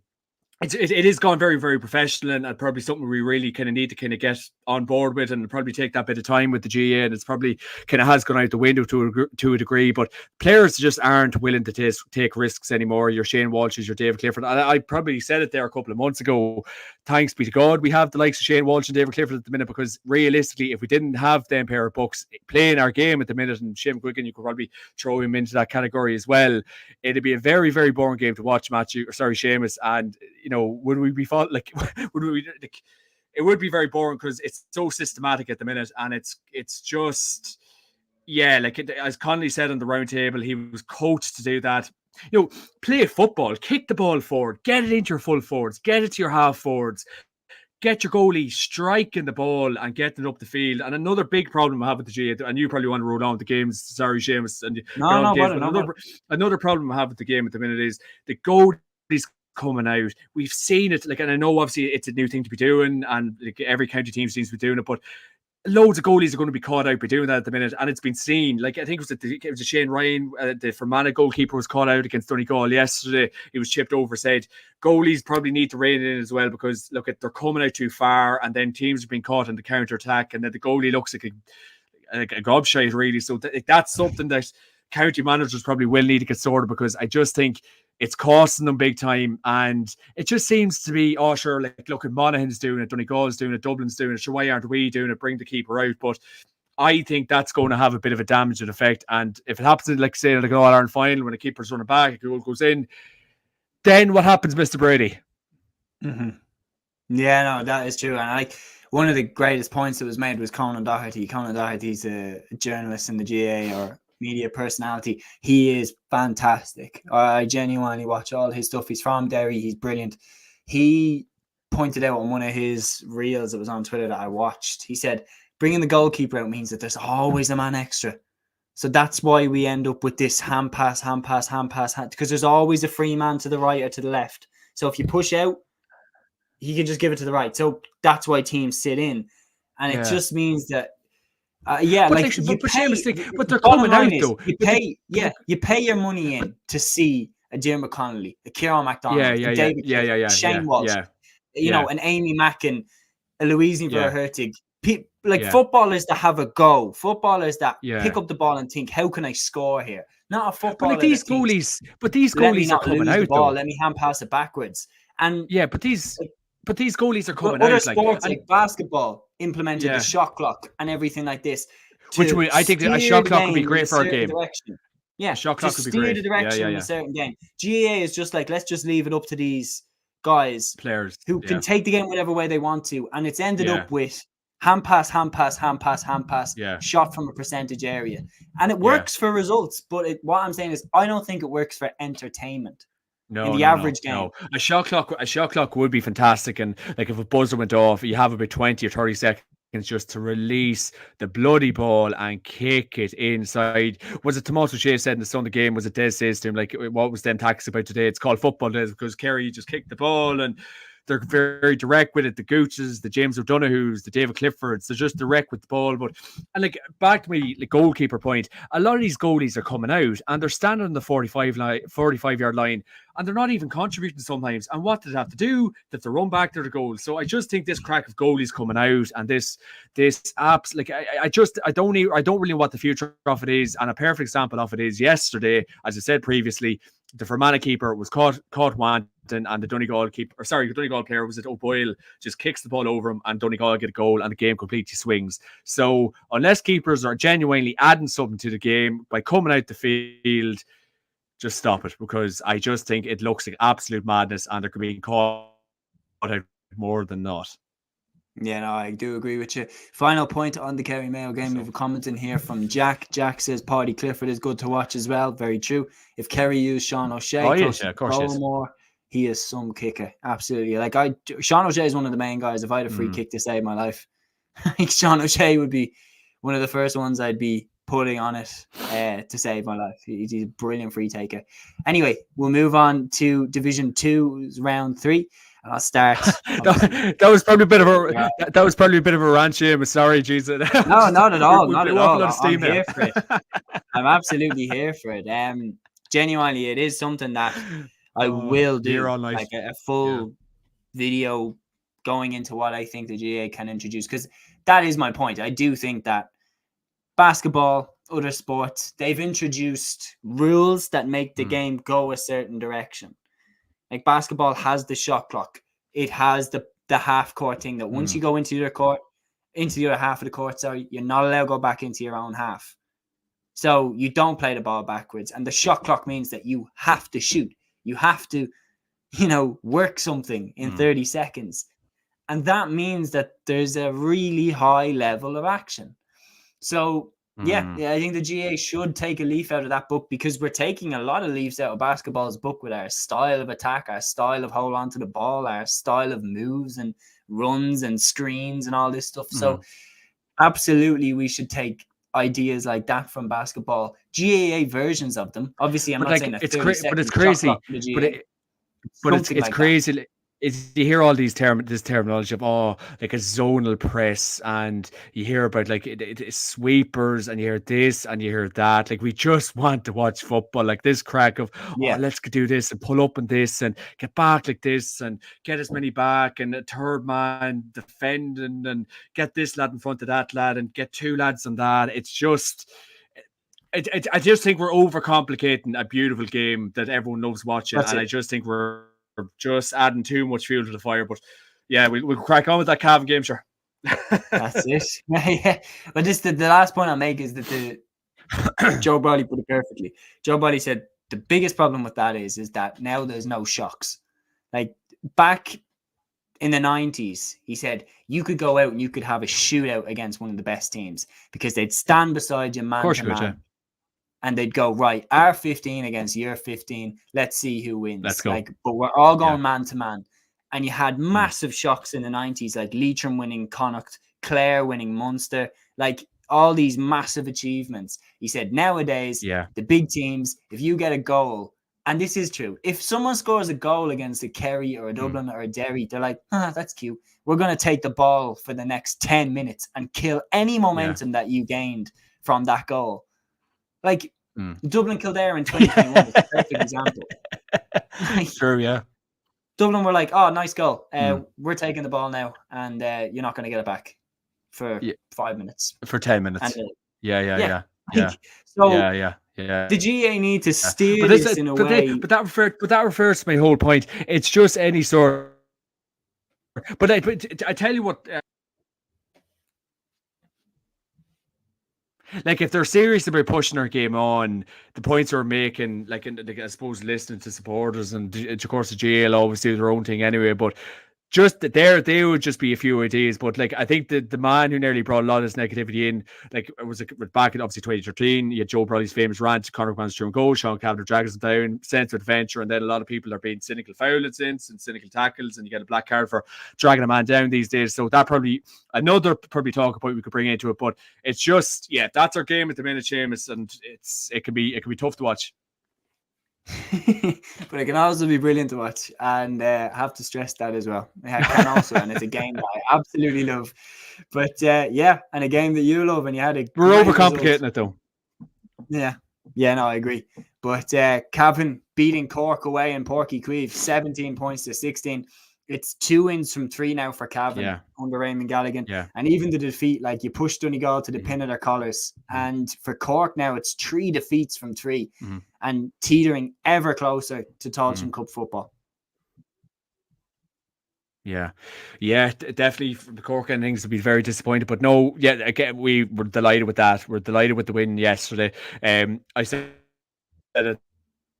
it is gone very, very professional, and probably something we really kind of need to kind of get on board with, and probably take that bit of time with the GA. And it's probably kind of has gone out the window to a degree. But players just aren't willing to take risks anymore. Your Shane Walsh's, your David Clifford. I probably said it there a couple of months ago. Thanks be to God, we have the likes of Shane Walsh and David Clifford at the minute, because realistically, if we didn't have them pair of books playing our game at the minute, and Shane Quicken, you could probably throw him into that category as well, it'd be a very, very boring game to watch, Séamus. And would we be would we like, it would be very boring, because it's so systematic at the minute, and it's just, as Connolly said on the round table, he was coached to do that. Play football, kick the ball forward, get it into your full forwards, get it to your half forwards, get your goalie striking the ball and getting it up the field. And another big problem I have with the GA, and you probably want to roll on with the games, sorry, Séamus, and another problem I have with the game at the minute is the goalies coming out. We've seen it, and I know obviously it's a new thing to be doing, and every county team seems to be doing it, but loads of goalies are going to be caught out by doing that at the minute, and it's been seen. I think it was a Shane Ryan, the Fermanagh goalkeeper, was caught out against Donegal yesterday. He was chipped over. Said goalies probably need to rein it in as well, because they're coming out too far, and then teams are being caught in the counter attack, and then the goalie looks like a gobshite, really. So that's something that county managers probably will need to get sorted, because I just think it's costing them big time. And it just seems to be, look at Monaghan's doing it, Donegal's doing it, Dublin's doing it, sure, why aren't we doing it? Bring the keeper out. But I think that's going to have a bit of a damaging effect. And if it happens in, say, an All-Ireland final, when a keeper's running back, a goal goes in, then what happens, Mr. Brady? Mm-hmm. Yeah, no, that is true. And one of the greatest points that was made was Conan Doherty. Conan Doherty's a journalist in the GA, or media personality. He is fantastic. I genuinely watch all his stuff. He's from Derry. He's brilliant. He pointed out on one of his reels that was on Twitter that I watched, he said, bringing the goalkeeper out means that there's always a man extra. So that's why we end up with this hand pass, because there's always a free man to the right or to the left. So if you push out, he can just give it to the right. So that's why teams sit in. And it just means that but they're coming out though. You pay your money in to see a Jim Connolly, a Kieran MacDonald, David Shane Walsh, an Amy Mackin, a Louise Verhertig. Footballers that have a go, footballers that pick up the ball and think, how can I score here? Not a footballer. But these goalies are coming out though. Let me hand pass it backwards. And but these goalies are coming out. Other sports like basketball implemented the shot clock and everything like this. I think a shot clock would be great for our game. Direction. Yeah, shot clock would be great. The direction in a certain game. GAA is just let's just leave it up to these guys, players who can take the game whatever way they want to, and it's ended up with hand pass, shot from a percentage area, and it works for results. But what I'm saying is, I don't think it works for entertainment. In the average game. No. A shot clock would be fantastic, and if a buzzer went off, you have about 20 or 30 seconds just to release the bloody ball and kick it inside. Was it Tomas O'Shea said in the Sunday game, was it Des says to him, what was them tactics about today? It's called football days, because Kerry just kicked the ball, and they're very direct with it. The Gooches, the James O'Donoghues, the David Cliffords, they're just direct with the ball. But back to me, the goalkeeper point, a lot of these goalies are coming out and they're standing on the 45-yard line, and they're not even contributing sometimes. And what do they have to do? They have to run back to the goal. So I just think this crack of goalies coming out, and this apps, I don't really know what the future of it is. And a perfect example of it is yesterday, as I said previously, the Fermanagh keeper was caught wanting, and the Donegal player, was it O'Boyle, just kicks the ball over him, and Donegal get a goal, and the game completely swings. So unless keepers are genuinely adding something to the game by coming out the field, just stop it, because I just think it looks like absolute madness, and they're being caught out more than not. Yeah, no, I do agree with you. Final point on the Kerry Mayo game. We have a comment in here from Jack. Jack says Paddy Clifford is good to watch as well. Very true. If Kerry used Sean O'Shea, of course more, he is some kicker. Absolutely. Sean O'Shea is one of the main guys. If I had a free kick to save my life, I think Sean O'Shea would be one of the first ones I'd be putting on it to save my life. He's a brilliant free taker. Anyway, we'll move on to Division 2, round 3. And I'll start. that was probably a bit of a rant, Jim. Sorry, Jesus. No, not at all. Not at all. I'm here for it. I'm absolutely here for it. Genuinely, it is something that I will do, a full video going into what I think the GAA can introduce, because that is my point. I do think that basketball, other sports, they've introduced rules that make the game go a certain direction. Like basketball has the shot clock. It has the half court thing that once you go into the court, into the other half of the court, sorry, you're not allowed to go back into your own half. So you don't play the ball backwards. And the shot clock means that you have to shoot. You have to, work something in 30 seconds. And that means that there's a really high level of action. So, yeah, I think the GA should take a leaf out of that book, because we're taking a lot of leaves out of basketball's book with our style of attack, our style of hold on to the ball, our style of moves and runs and screens and all this stuff. So absolutely, we should take ideas like that from basketball, GAA versions of them. Obviously, I'm not saying that it's crazy, but it's crazy. It's crazy. Is you hear all these this terminology of like a zonal press, and you hear about like it's sweepers, and you hear this and you hear that. Like we just want to watch football, like this crack of let's do this and pull up on this and get back like this and get as many back and a third man defending and get this lad in front of that lad and get two lads on that. It's just. I just think we're overcomplicating a beautiful game that everyone loves watching, I just think we're just adding too much fuel to the fire. But yeah, we'll crack on with that Cavan game, sure. That's it. Yeah. But the last point I'll make is that Joe Brady put it perfectly. Joe Brady said the biggest problem with that is that now there's no shocks. Like back in the 90s, he said you could go out and you could have a shootout against one of the best teams, because they'd stand beside you man to man. And they'd go, right, our 15 against your 15. Let's see who wins. Let's go. But we're all going man to man. And you had massive shocks in the 90s, like Leitrim winning Connacht, Clare winning Munster, like all these massive achievements. He said, nowadays, the big teams, if you get a goal, and this is true, if someone scores a goal against a Kerry or a Dublin or a Derry, they're like, that's cute. We're going to take the ball for the next 10 minutes and kill any momentum that you gained from that goal. Like Dublin Kildare in 2021 is a perfect example. True, yeah. Dublin were like, oh, nice goal. We're taking the ball now, and you're not going to get it back for 5 minutes. For 10 minutes. And, yeah. So the GA need to steer this in a way. But that refers to my whole point. It's just any sort. But I tell you what. Like if they're serious about pushing our game on, the points we're making, like I suppose listening to supporters, and of course the GA will always do their own thing anyway, but just there, they would just be a few ideas. But like I think the man who nearly brought a lot of this negativity in, like it was back in obviously 2013, you had Joe Brady's famous rant, Conor McMahon's through and goal, Sean Cavanagh drags him down, sense of adventure, and then a lot of people are being cynical foul incidents and cynical tackles, and you get a black card for dragging a man down these days. So that probably another talk about we could bring into it, but it's just that's our game at the minute, Séamus, and it can be tough to watch. But it can also be brilliant to watch, and I have to stress that as well. It can also, and it's a game that I absolutely love. But and a game that you love, and you had we're overcomplicating it though. No, I agree. But Cavan beating Cork away in Porky Queeve, 17 points to 16. It's 2 wins from 3 now for Cavan under Raymond Galligan. Yeah. And even the defeat, like you pushed Donegal to the pin of their colours. And for Cork now, it's 3 defeats from 3 and teetering ever closer to Tailteann Cup football. Yeah, definitely. The Cork and things would be very disappointed, but no, again, we were delighted with that. We're delighted with the win yesterday. I said at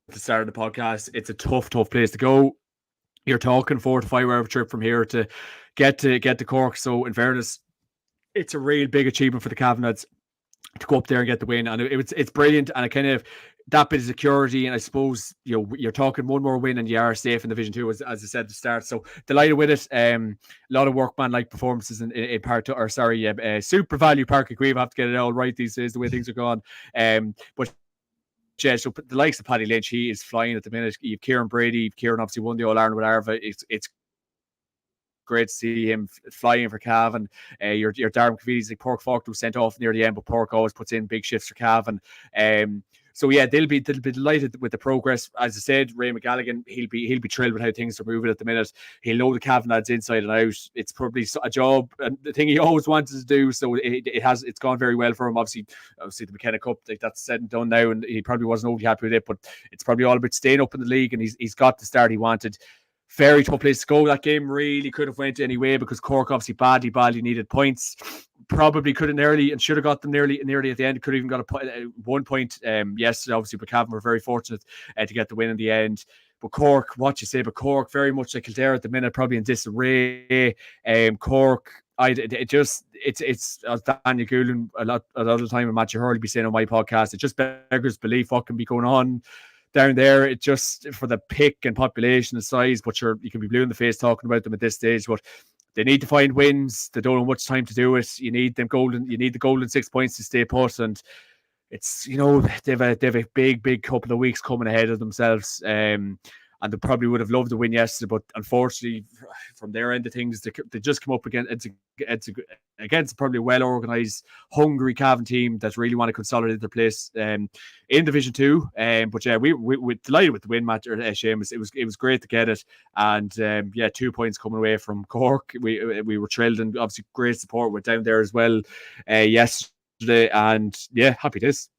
the start of the podcast, it's a tough place to go. You're talking 4 to 5 hour trip from here to get to Cork. So in fairness, it's a real big achievement for the Cavanads to go up there and get the win, and it's brilliant. And I kind of that bit of security, and I suppose you're talking one more win and you are safe in Division 2, as I said at the start. So delighted with it. A lot of workman-like performances in part two, or sorry, Super Value Park of Grieve. I have to get it all right these days, the way things are going. But yeah, so the likes of Paddy Lynch, he is flying at the minute. You've Kieran Brady. Kieran obviously won the All-Ireland with Arva. It's great to see him flying for Cavan. Your Darren Caviedes, like Pork Falk was sent off near the end, but Pork always puts in big shifts for Cavan. So yeah, they'll be delighted with the progress. As I said, Ray McGalligan, he'll be thrilled with how things are moving at the minute. He'll know the Cavan lads inside and out. It's probably a job and the thing he always wanted to do. So it's gone very well for him. Obviously the McKenna Cup, like, that's said and done now, and he probably wasn't overly happy with it. But it's probably all about staying up in the league, and he's got the start he wanted. Very tough place to go. That game really could have went any way because Cork obviously badly needed points. Probably could have nearly and should have got them nearly at the end. Could have even got a 1 point yesterday, obviously, but Cavan were very fortunate to get the win in the end. But Cork, what you say, but Cork, very much like Kildare at the minute, probably in disarray. Cork, it's as Daniel Goulding a lot of the time, and Matthew Hurley be saying on my podcast, it just beggars belief what can be going on down there. It just, for the pick and population and size, but you can be blue in the face talking about them at this stage. But they need to find wins. They don't have much time to do it. You need the golden 6 points to stay put, and it's, they've a big couple of weeks coming ahead of themselves. And they probably would have loved to win yesterday, but unfortunately, from their end of things, they just come up against probably a well-organised, hungry Cavan team that really want to consolidate their place in Division 2. But yeah, we're delighted with the win, Matt, Séamus. It was great to get it, and 2 points coming away from Cork. We were thrilled, and obviously great support. Went down there as well yesterday, and yeah, happy days.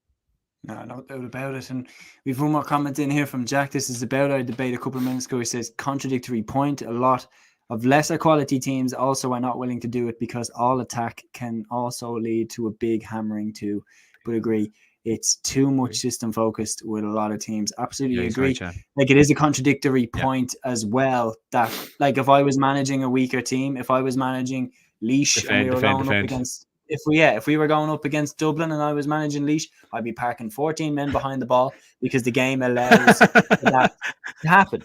No doubt about it. And we've one more comment in here from Jack. This is about our debate a couple of minutes ago. He says, contradictory point. A lot of lesser quality teams also are not willing to do it because all attack can also lead to a big hammering too. But agree, it's too much system focused with a lot of teams. Absolutely agree. Right, like, it is a contradictory point as well, that like if I was managing a weaker team, if I was managing Laois and we were going up against... If we were going up against Dublin and I was managing Laois, I'd be parking 14 men behind the ball because the game allows that to happen.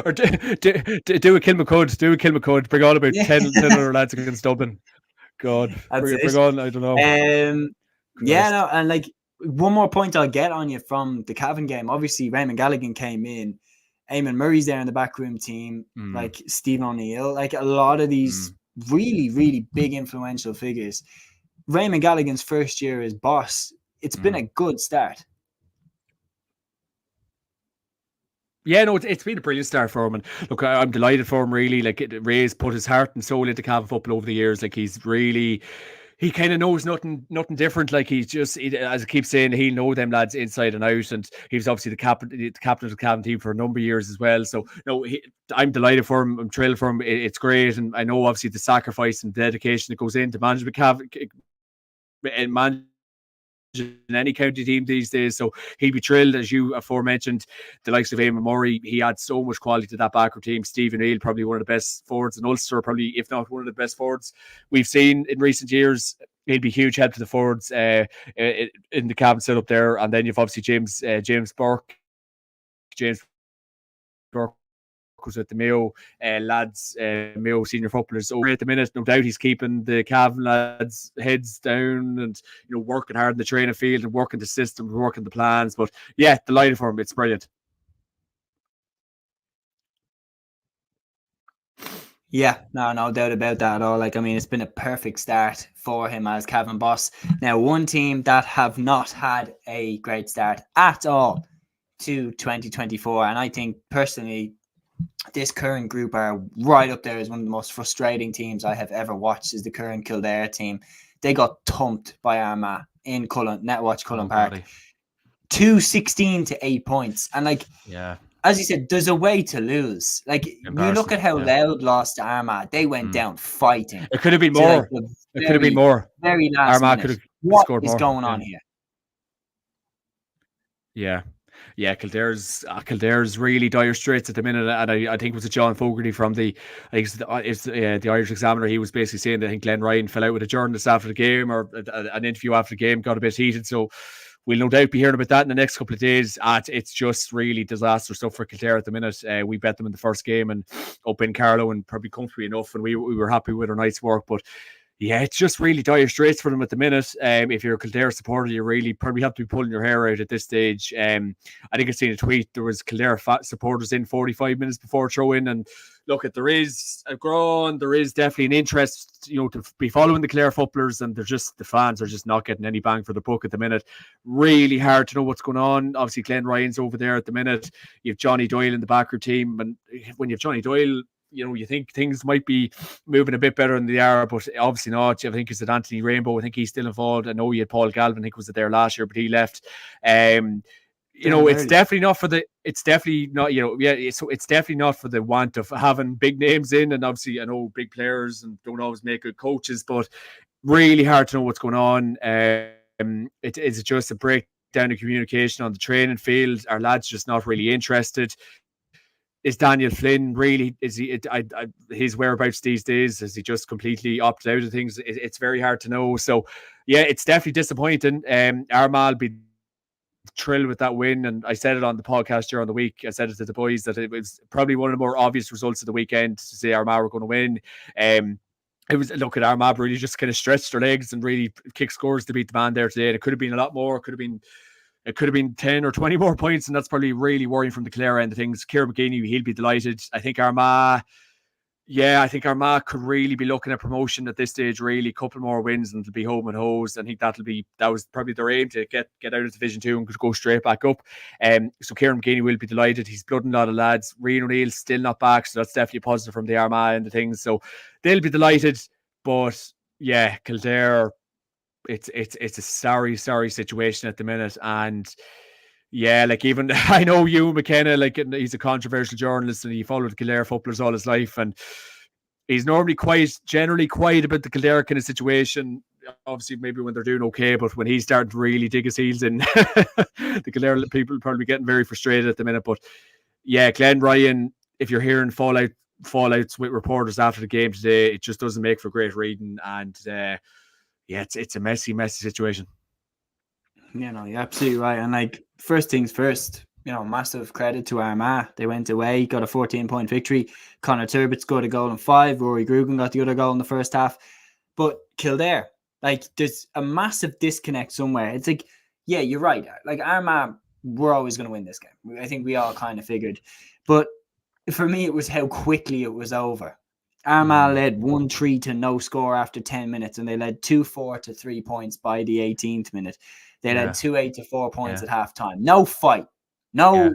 Or do a Kilmacud. Bring on about 10 other lads against Dublin. God, bring on. I don't know. And like, one more point I'll get on you from the Cavan game. Obviously, Raymond Galligan came in. Eamon Murray's there in the backroom team, like Stephen O'Neill, like a lot of these really, really big influential figures. Raymond Galligan's first year as boss, it's been a good start. Yeah, no, it's been a brilliant start for him. And look, I'm delighted for him, really. Like, Ray's put his heart and soul into Cavan football over the years. Like, he kind of knows nothing different. Like, as I keep saying, he'll know them lads inside and out. And he was obviously the captain of the Cavan team for a number of years as well. So, no, I'm delighted for him. I'm thrilled for him. It's great. And I know, obviously, the sacrifice and dedication that goes into managing Cavan and managing any county team these days. So he'll be thrilled, as you aforementioned, the likes of Eamon Murray. He adds so much quality to that backroom team. Stephen O'Neill, probably one of the best forwards in Ulster, probably, if not one of the best forwards we've seen in recent years. He'll be huge help to the forwards in the Cavan setup there. And then you've obviously James Burke was at the Mayo lads, Mayo senior footballers over at the minute. No doubt he's keeping the Cavan lads' heads down and working hard in the training field and working the system, working the plans. But yeah, delighted for him. It's brilliant. Yeah, no doubt about that at all. Like, I mean, it's been a perfect start for him as Cavan boss. Now, one team that have not had a great start at all to 2024, and I think personally, this current group are right up there as one of the most frustrating teams I have ever watched, is the current Kildare team. They got thumped by Armagh in Netwatch Cullen Park. 2-16 to 8 points. And like, as you said, there's a way to lose. Like, you look at how Loud lost to Armagh. They went down fighting. It could have been more. It could have been more. Very last Armagh could have scored more. What is going on here? Yeah, Kildare's really dire straits at the minute, and I think it was John Fogarty from the Irish Examiner. He was basically saying that I think Glenn Ryan fell out with a journalist after the game, or an interview after the game, got a bit heated. So we'll no doubt be hearing about that in the next couple of days. It's just really disastrous stuff for Kildare at the minute. We bet them in the first game and up in Carlow, and probably comfortably enough, and we were happy with our night's work, but Yeah, it's just really dire straits for them at the minute. If you're a Kildare supporter, you really probably have to be pulling your hair out at this stage. I think I seen a tweet. There was Kildare supporters in 45 minutes before throw-in, and look, there is a groan. There is definitely an interest, to be following the Kildare footballers, and the fans are just not getting any bang for the buck at the minute. Really hard to know what's going on. Obviously, Glenn Ryan's over there at the minute. You have Johnny Doyle in the backer team, and when you have Johnny Doyle, you think things might be moving a bit better than they are, but obviously not. I think it's at Anthony Rainbow. I think he's still involved. I know you had Paul Galvin. I think was there last year, but he left. It's definitely not for the. It's definitely not. It's definitely not for the want of having big names in, and obviously I know big players and don't always make good coaches, but really hard to know what's going on. It is just a breakdown of communication on the training field. Our lads just not really interested. Is Daniel Flynn really? Is he? His whereabouts these days? Is he just completely opted out of things? It's very hard to know. So, yeah, it's definitely disappointing. Armagh will be thrilled with that win, and I said it on the podcast during the week. I said it to the boys that it was probably one of the more obvious results of the weekend to say Armagh were going to win. It was look at Armagh really just kind of stretched their legs and really kick scores to beat the man there today. And it could have been a lot more. It could have been 10 or 20 more points, and that's probably really worrying from the Kildare end of things. Kieran McGeaney, he'll be delighted. I think Armagh could really be looking at promotion at this stage, really. A couple more wins and it'll be home and hose. I think that was probably their aim to get out of Division 2 and go straight back up. So Kieran McGeaney will be delighted. He's blooding a lot of lads. Rian O'Neill's still not back, so that's definitely positive from the Armagh end of things. So they'll be delighted. But yeah, Kildare, it's a sorry situation at the minute. And yeah, like even I know Ewan McKenna, like he's a controversial journalist and he followed Kildare footballers all his life, and he's normally generally quiet about the Kildare kind of situation. Obviously, maybe when they're doing okay, but when he's starting to really dig his heels in, the Kildare people are probably getting very frustrated at the minute. But yeah, Glenn Ryan, if you're hearing fallouts with reporters after the game today, it just doesn't make for great reading. And yeah, it's a messy situation. You're absolutely right. And like, first things first, massive credit to Armagh. They went away, got a 14-point victory. Conor Turbot scored a goal in 5. Rory Grugan got the other goal in the first half. But Kildare, like, there's a massive disconnect somewhere. It's like, yeah, you're right. Like, Armagh, we're always going to win this game. I think we all kind of figured. But for me, it was how quickly it was over. Armagh led 1-3 to no score after 10 minutes, and they led 2-4 to 3 points by the 18th minute. They led 2-8 to 4 points at halftime. No fight. No,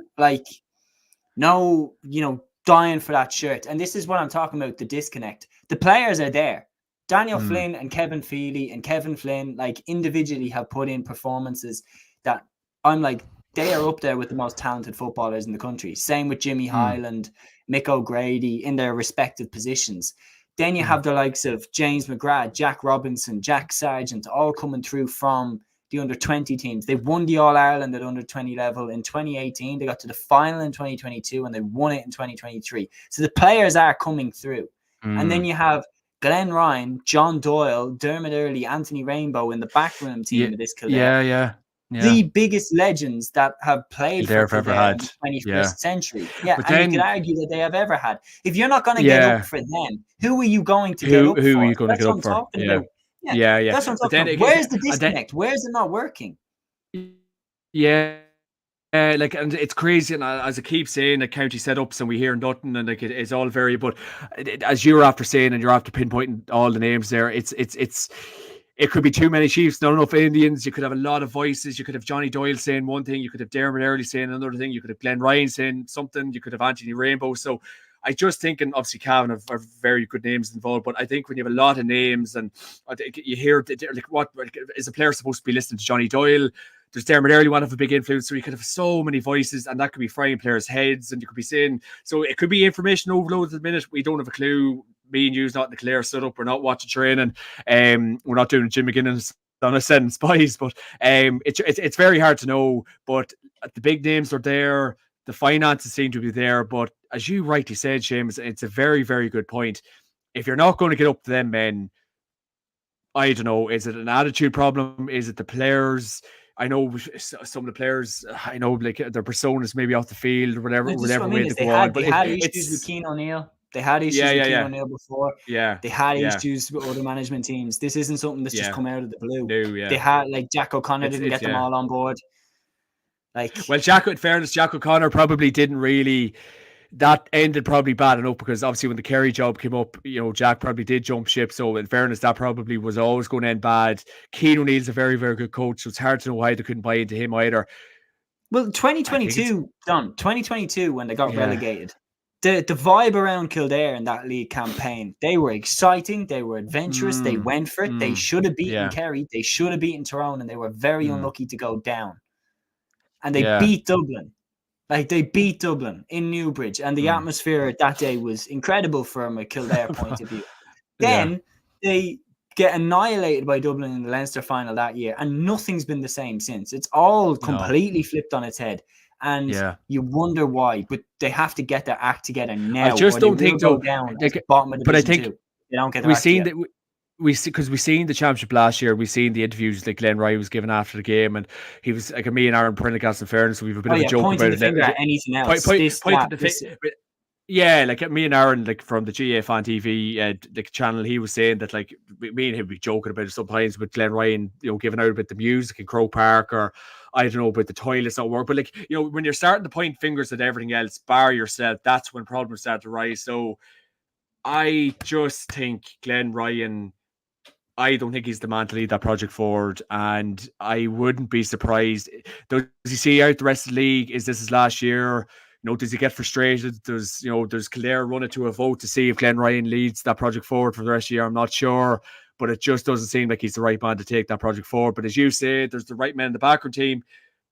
dying for that shirt. And this is what I'm talking about, the disconnect. The players are there. Daniel Flynn and Kevin Feely and Kevin Flynn, like, individually have put in performances that I'm like, they are up there with the most talented footballers in the country. Same with Jimmy Hyland, Mick O'Grady in their respective positions. Then you have the likes of James McGrath, Jack Robinson, Jack Sargent, all coming through from the under-20 teams. They won the All-Ireland at under-20 level in 2018. They got to the final in 2022, and they won it in 2023. So the players are coming through. And then you have Glenn Ryan, John Doyle, Dermot Earley, Anthony Rainbow in the backroom team of this Kildare. Yeah. The biggest legends that have played for Kildare in the 21st century. Yeah, but then, you could argue that they have ever had. If you're not going to get up for them, who are you going to get up for? Who are you going to get up for? About. Yeah. That's what I'm talking about. Where's the disconnect? Where's it not working? Yeah. And it's crazy, and as I keep saying, the county setups, and we hear nothing, and like it's all very. But as you're after saying, and you're after pinpointing all the names there, it could be too many Chiefs, not enough Indians. You could have a lot of voices. You could have Johnny Doyle saying one thing. You could have Dermot Earley saying another thing. You could have Glenn Ryan saying something. You could have Anthony Rainbow. So I just think, and obviously Cavan are very good names involved, but I think when you have a lot of names and you hear, like, what is a player supposed to be listening to Johnny Doyle? Does Dermot Earley want to have a big influence? So you could have so many voices, and that could be frying players' heads, and you could be saying, so it could be information overload at the minute. We don't have a clue. Me and you's not in the Kildare setup. We're not watching training. We're not doing Jim McGinnis on a sending spies, but it's very hard to know. But the big names are there. The finances seem to be there. But as you rightly said, Séamus, it's a very, very good point. If you're not going to get up to them men, I don't know. Is it an attitude problem? Is it the players? I know some of the players, like their personas maybe off the field or whatever way they go on. But they had issues with Keane O'Neill. They had issues with Keane O'Neill before. Yeah. They had issues with other management teams. This isn't something that's just come out of the blue. No, They had, like, Jack O'Connor didn't get them all on board. Like, well, in fairness, Jack O'Connor probably didn't really. That ended probably bad enough because obviously when the Kerry job came up, Jack probably did jump ship. So in fairness, that probably was always going to end bad. Keane O'Neill's a very, very good coach, so it's hard to know why they couldn't buy into him either. Well, 2022, when they got relegated, the vibe around Kildare in that league campaign, they were exciting, they were adventurous, they went for it. They should have beaten Kerry, they should have beaten Tyrone, and they were very unlucky to go down. And they beat Dublin. Like, they beat Dublin in Newbridge, and the atmosphere that day was incredible from a Kildare point of view. Then they get annihilated by Dublin in the Leinster final that year, and nothing's been the same since. It's all completely flipped on its head, and you wonder why. But they have to get their act together now. I just don't think so. Down bottom of the division, but I think they don't get their act together. We seen the championship last year. We seen the interviews that Glenn Rye was given after the game, and he was like, me and Aaron Prendergast in fairness, we have a bit of a joke about it. Anything else? Like me and Aaron, like from the GA Fan TV the channel, he was saying that, like, me and him be joking about it sometimes with Glenn Ryan, giving out about the music in Croke Park, or I don't know about the toilets not work. But, like, when you're starting to point fingers at everything else, bar yourself, that's when problems start to rise. So I just think Glenn Ryan, I don't think he's the man to lead that project forward, and I wouldn't be surprised. Does he see out the rest of the league? Is this his last year? Does he get frustrated? Does Kildare run it to a vote to see if Glenn Ryan leads that project forward for the rest of the year? I'm not sure, but it just doesn't seem like he's the right man to take that project forward. But as you say, there's the right men in the background team,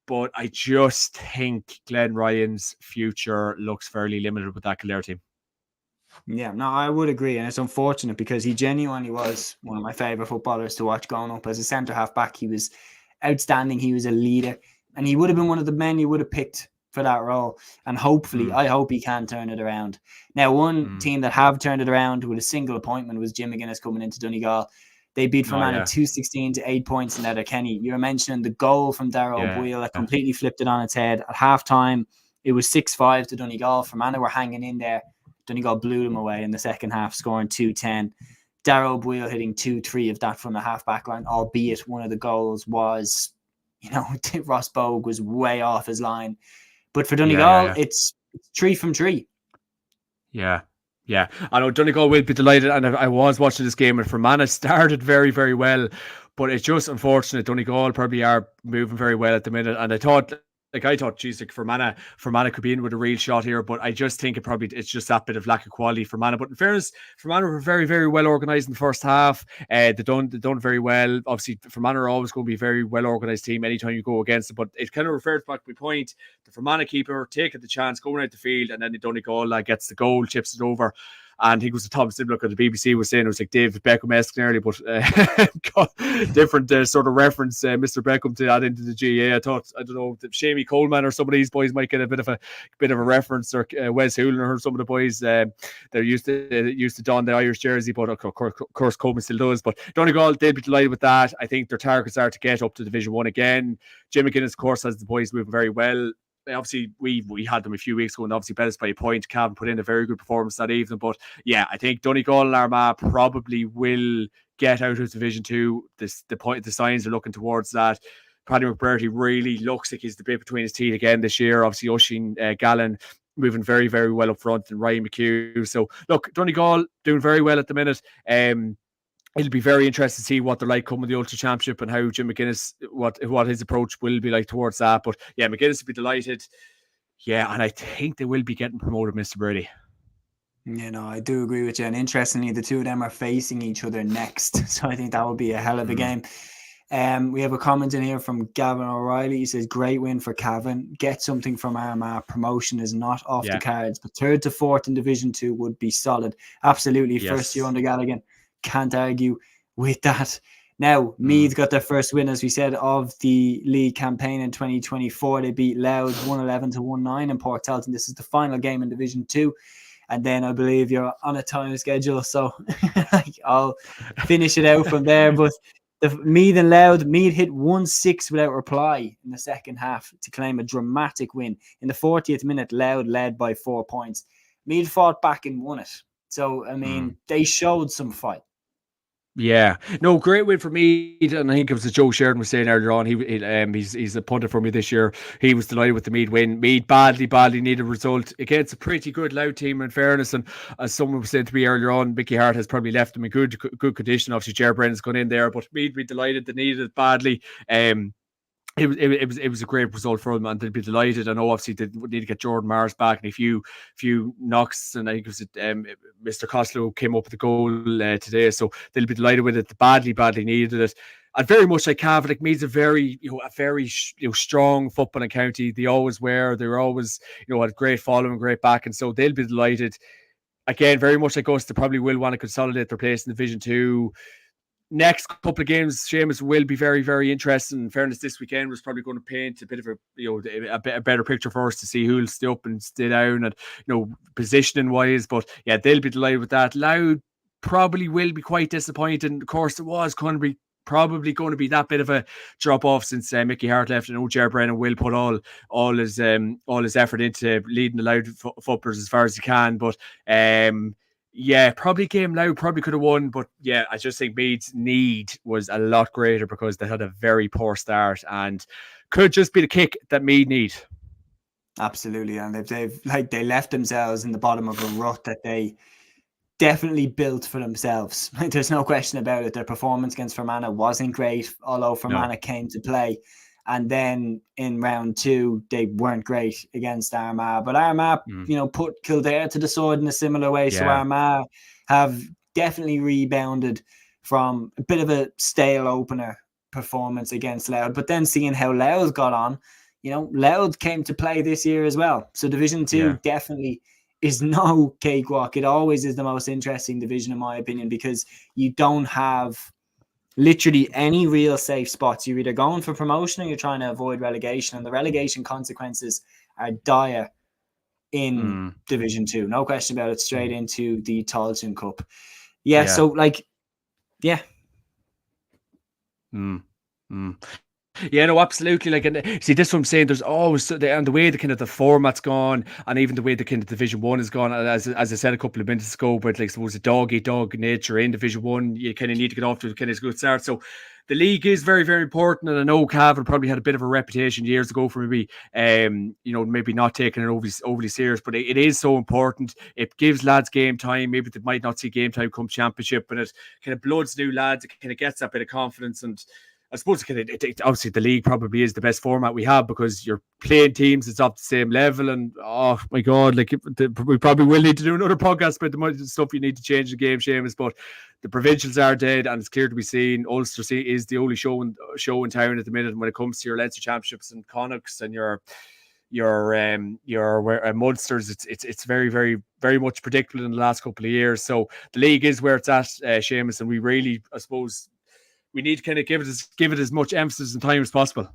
but I just think Glenn Ryan's future looks fairly limited with that Kildare team. Yeah, no, I would agree, and it's unfortunate because he genuinely was one of my favourite footballers to watch growing up. As a centre half back, he was outstanding. He was a leader, and he would have been one of the men you would have picked for that role. And hopefully, I hope he can turn it around. Now, one team that have turned it around with a single appointment was Jim McGuinness coming into Donegal. They beat Fermanagh 2-16 to 8 points in Letterkenny. You were mentioning the goal from Darragh O'Boyle that completely flipped it on its head. At halftime, it was 6-5 to Donegal. Fermanagh were hanging in there. Donegal blew them away in the second half, scoring 2-10. Darragh O'Boyle hitting 2-3 of that from the half-back line, albeit one of the goals was, Ross Bogue was way off his line. But for Donegal, it's 3 from 3. Yeah. I know Donegal will be delighted, and I was watching this game, and Fermanagh started very, very well, but it's just unfortunate. Donegal probably are moving very well at the minute, and I thought, geez, like Fermanagh could be in with a real shot here, but I just think it's just that bit of lack of quality for Fermanagh. But in fairness, Fermanagh were very, very well organised in the first half. They done very well. Obviously, Fermanagh are always going to be a very well organised team anytime you go against them. But it kind of refers back to my point: the Fermanagh keeper taking the chance, going out the field, and then the Donegal gets the goal, chips it over. And I think it was the Thomas Diblock of the BBC was saying it was like David Beckham-esque nearly, but different sort of reference, Mr. Beckham, to add into the GA. I don't know, Shamey Coleman or some of these boys might get a bit of a reference, or Wes Hoolan or some of the boys. They're used to don the Irish jersey, but of course Coleman still does. But Donegal, they'd be delighted with that. I think their targets are to get up to Division 1 again. Jim McGuinness, of course, has the boys moving very well. Obviously, we had them a few weeks ago, and obviously beat us by a point. Cavan put in a very good performance that evening. But yeah, I think Donegal and Armagh probably will get out of Division 2. The signs are looking towards that. Paddy McBurty really looks like he's the bit between his teeth again this year. Obviously, Oisin Gallen moving very, very well up front, and Ryan McHugh. So look, Donegal doing very well at the minute. It'll be very interesting to see what they're like coming the Ulster Championship, and how Jim McGuinness, what his approach will be like towards that. But yeah, McGuinness will be delighted. Yeah, and I think they will be getting promoted, Mr. Brady. I do agree with you. And interestingly, the two of them are facing each other next. So I think that will be a hell of a game. We have a comment in here from Gavin O'Reilly. He says, great win for Cavan. Get something from Armagh. Promotion is not off the cards, but 3rd to 4th in Division 2 would be solid. Absolutely. Yes. First year under Gallagher. Can't argue with that. Now, Meath got their first win, as we said, of the league campaign in 2024. They beat Louth 111 to 1-9 in Port Talton. This is the final game in Division 2. And then I believe you're on a time schedule, so I'll finish it out from there. But Meath and Louth, Meath hit 1-6 without reply in the second half to claim a dramatic win. In the 40th minute, Louth led by 4 points. Meath fought back and won it. So, I mean, they showed some fight. Yeah, no, great win for Meath, and I think it was Joe Sheridan was saying earlier on. He's a punter for me this year. He was delighted with the Meath win. Meath badly needed a result against a pretty good Louth team, in fairness. And as someone was saying to me earlier on, Mickey Hart has probably left them in good condition. Obviously, Ger Brennan's gone in there, but Meath be delighted they needed it badly. It was a great result for them, and they'd be delighted. I know obviously they would need to get Jordan Mars back and a few knocks, and I think it was Mr. Costello came up with the goal today, so they'll be delighted with it. Badly needed it, and very much like Cavan, like Meath's a very strong footballing county. They always were. They were always had great following, great back, and so they'll be delighted. Again, very much like us, they probably will want to consolidate their place in Division 2. Next couple of games, Séamus, will be very, very interesting. In fairness, this weekend was probably going to paint a bit of a better picture for us to see who'll stay up and stay down, and positioning wise. But yeah, they'll be delighted with that. Louth probably will be quite disappointed. Of course, it was probably going to be that bit of a drop off since Mickey Hart left, and Ger Brennan will put all his effort into leading the Louth footballers as far as he can. But yeah, probably game Louth probably could have won, but yeah, I just think Meath's need was a lot greater because they had a very poor start and could just be the kick that Meath need. Absolutely, and they left themselves in the bottom of a rut that they definitely built for themselves. There's no question about it. Their performance against Fermanagh wasn't great, although Fermanagh came to play. And then in round 2, they weren't great against Armagh. But Armagh, put Kildare to the sword in a similar way. Yeah. So Armagh have definitely rebounded from a bit of a stale opener performance against Louth. But then seeing how Louth got on, Louth came to play this year as well. So Division 2 definitely is no cakewalk. It always is the most interesting division, in my opinion, because you don't have literally any real safe spots. You're either going for promotion or you're trying to avoid relegation, and the relegation consequences are dire in Division 2. No question about it. Straight into the Tailteann Cup. So Yeah, no, absolutely. Like, and see, this is what I'm saying. There's always, and the way the kind of the format's gone, and even the way the kind of Division 1 is gone. As I said a couple of minutes ago, but like, suppose a dog eat dog nature in Division 1, you kind of need to get off to a kind of good start. So the league is very, very important, and I know Cavan probably had a bit of a reputation years ago for maybe not taking it overly serious, but it is so important. It gives lads game time. Maybe they might not see game time come championship, but it kind of bloods new lads. It kind of gets that bit of confidence, and I suppose obviously the league probably is the best format we have because you're playing teams that's up the same level. And oh my God, like we probably will need to do another podcast about the stuff you need to change the game, Séamus. But the provincials are dead, and it's clear to be seen. Ulster is the only show in town at the minute. And when it comes to your Leinster Championships and Connachts and your Munsters, it's very, very, very much predictable in the last couple of years. So the league is where it's at, Séamus, and we really, I suppose, we need to kind of give it as much emphasis and time as possible.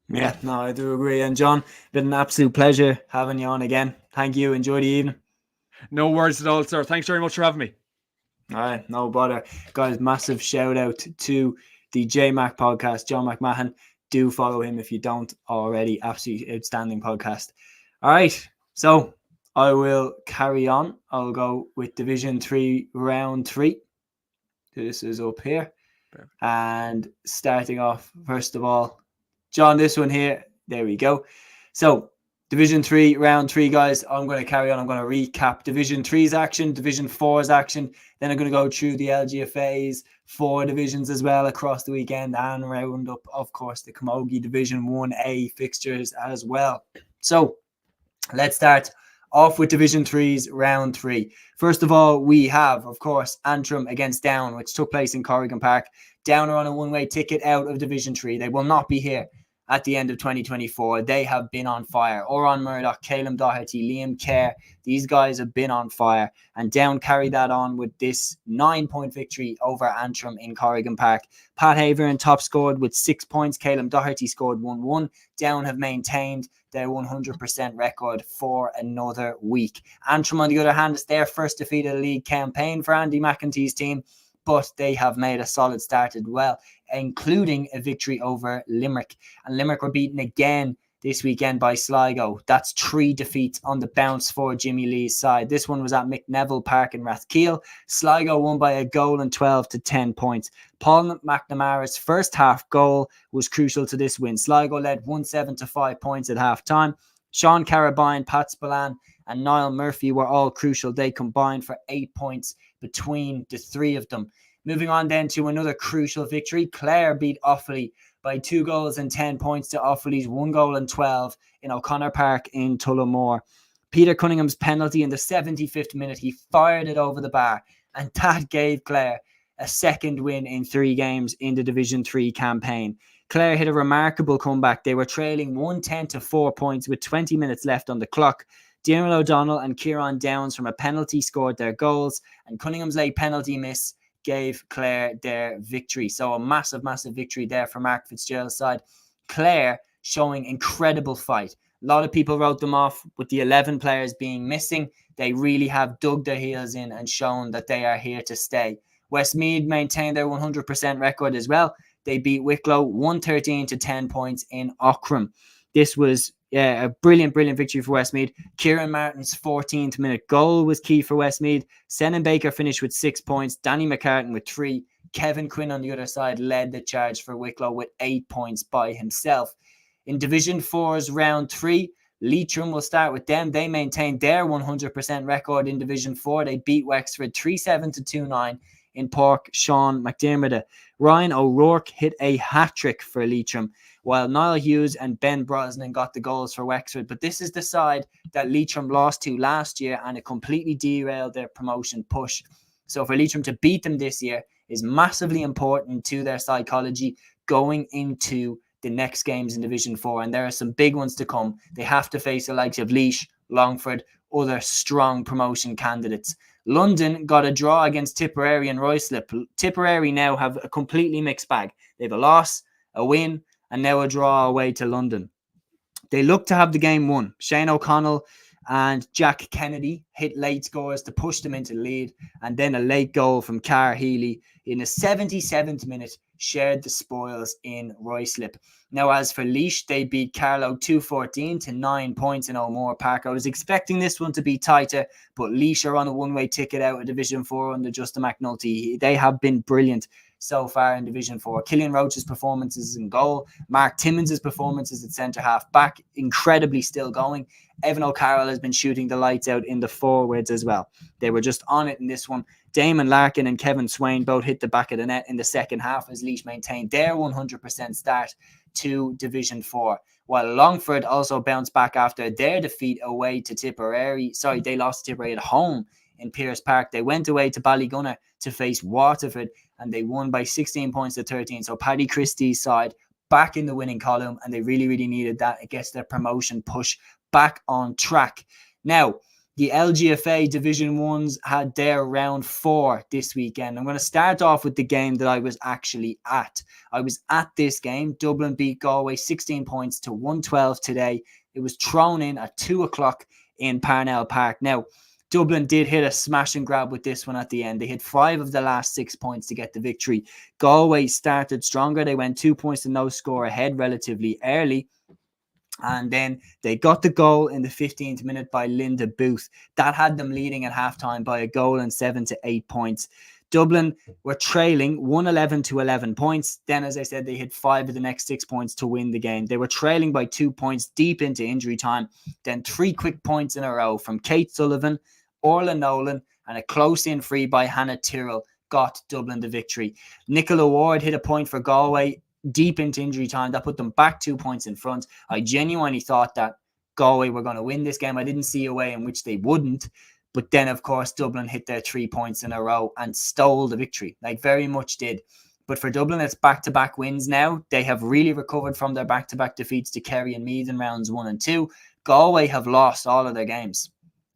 Yeah, no, I do agree. And John, been an absolute pleasure having you on again. Thank you. Enjoy the evening. No worries at all, sir. Thanks very much for having me. All right, no bother. Guys, massive shout out to the JMAC Podcast, John McMahon. Do follow him if you don't already. Absolutely outstanding podcast. All right, so I will carry on. I'll go with Division 3, Round 3. This is up here. And starting off, first of all, John, this one here, there we go. So Division 3, Round 3, guys, I'm going to carry on. I'm going to recap Division 3's action, Division 4's action. Then I'm going to go through the LGFA's 4 divisions as well across the weekend and round up, of course, the Camogie Division 1A fixtures as well. So let's start off with Division 3's Round 3. First of all, we have, of course, Antrim against Down, which took place in Corrigan Park. Down are on a one-way ticket out of Division 3. They will not be here at the end of 2024. They have been on fire. Oran Murdoch, Caleb Doherty, Liam Kerr, these guys have been on fire. And Down carried that on with this 9-point victory over Antrim in Corrigan Park. Pat Haverin top scored with 6 points. Caleb Doherty scored 1-1. Down have maintained their 100% record for another week. Antrim, on the other hand, is their first defeat of the league campaign for Andy McEntee's team, but they have made a solid start as well, including a victory over Limerick. And Limerick were beaten again this weekend by Sligo. That's 3 defeats on the bounce for Jimmy Lee's side. This one was at McNeville Park in Rathkeale. Sligo won by a goal and 12 to 10 points. Paul McNamara's first half goal was crucial to this win. Sligo led 1-7 to 5 points at half time. Sean Carabine, Pat Spillane and Niall Murphy were all crucial. They combined for 8 points between the three of them. Moving on then to another crucial victory. Clare beat Offaly by 2 goals and 10 points to Offaly's 1 goal and 12 in O'Connor Park in Tullamore. Peter Cunningham's penalty in the 75th minute, he fired it over the bar, and that gave Clare a second win in 3 games in the Division 3 campaign. Clare hit a remarkable comeback. They were trailing 1-10 to 4 points with 20 minutes left on the clock. Diarmaid O'Donnell and Kieran Downs from a penalty scored their goals, and Cunningham's late penalty miss gave Clare their victory. So a massive, massive victory there for Mark Fitzgerald's side. Clare showing incredible fight. A lot of people wrote them off with the 11 players being missing. They really have dug their heels in and shown that they are here to stay. Westmeath maintained their 100% record as well. They beat Wicklow 113 to 10 points in Aughrim. This was a brilliant victory for Westmeath. Kieran Martin's 14th minute goal was key for Westmeath. Senan Baker finished with 6 points. Danny McCartan with 3. Kevin Quinn on the other side led the charge for Wicklow with 8 points by himself. In Division 4's round 3, Leitrim will start with them. They maintained their 100% record in Division 4. They beat Wexford 3-7 to 2-9 in Park Sean McDermott. Ryan O'Rourke hit a hat-trick for Leitrim, while Niall Hughes and Ben Brosnan got the goals for Wexford. But this is the side that Leitrim lost to last year, and it completely derailed their promotion push. So for Leitrim to beat them this year is massively important to their psychology going into the next games in Division 4. And there are some big ones to come. They have to face the likes of Laois, Longford, other strong promotion candidates. London got a draw against Tipperary and Ruislip. Tipperary now have a completely mixed bag. They have a loss, a win, and now a draw away to London. They look to have the game won. Shane O'Connell and Jack Kennedy hit late scores to push them into the lead, and then a late goal from Carr Healy in the 77th minute shared the spoils in Ruislip. Now, as for Laois, they beat Carlow 2-14 to 9 points in O'Moore Park. I was expecting this one to be tighter, but Laois are on a one-way ticket out of Division 4 under Justin McNulty. They have been brilliant so far in Division 4. Killian Roach's performances in goal, Mark Timmins' performances at centre-half back, incredibly still going. Evan O'Carroll has been shooting the lights out in the forwards as well. They were just on it in this one. Damon Larkin and Kevin Swain both hit the back of the net in the second half as Laois maintained their 100% start to Division 4. While Longford also bounced back after their defeat away to Tipperary. Sorry, they lost to Tipperary at home in Pearse Park. They went away to Ballygunner to face Waterford, and they won by 16 points to 13. So Paddy Christie's side back in the winning column, and they really, really needed that. It gets their promotion push back on track. Now, the LGFA Division 1s had their round 4 this weekend. I'm going to start off with the game that I was actually at. I was at this game. Dublin beat Galway 16 points to 112 today. It was thrown in at 2 o'clock in Parnell Park. Now, Dublin did hit a smash and grab with this one at the end. They hit 5 of the last 6 points to get the victory. Galway started stronger. They went 2 points to no score ahead relatively early. And then they got the goal in the 15th minute by Linda Booth. That had them leading at halftime by a goal and 7 to 8 points. Dublin were trailing 111 to 11 points. Then, as I said, they hit 5 of the next 6 points to win the game. They were trailing by 2 points deep into injury time. Then 3 quick points in a row from Kate Sullivan, Orla Nolan, and a close-in free by Hannah Tyrrell got Dublin the victory. Nicola Ward hit a point for Galway deep into injury time. That put them back 2 points in front. I genuinely thought that Galway were going to win this game. I didn't see a way in which they wouldn't. But then, of course, Dublin hit their 3 points in a row and stole the victory. Like, very much did. But for Dublin, it's back-to-back wins now. They have really recovered from their back-to-back defeats to Kerry and Meath in rounds 1 and 2. Galway have lost all of their games.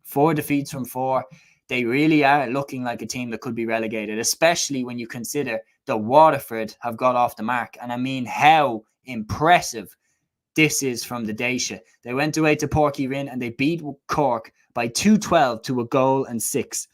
4 defeats from 4. They really are looking like a team that could be relegated, especially when you consider that Waterford have got off the mark. And I mean, how impressive this is from the Daisha. They went away to Porky Rin and they beat Cork by 2-12 to a goal and 6.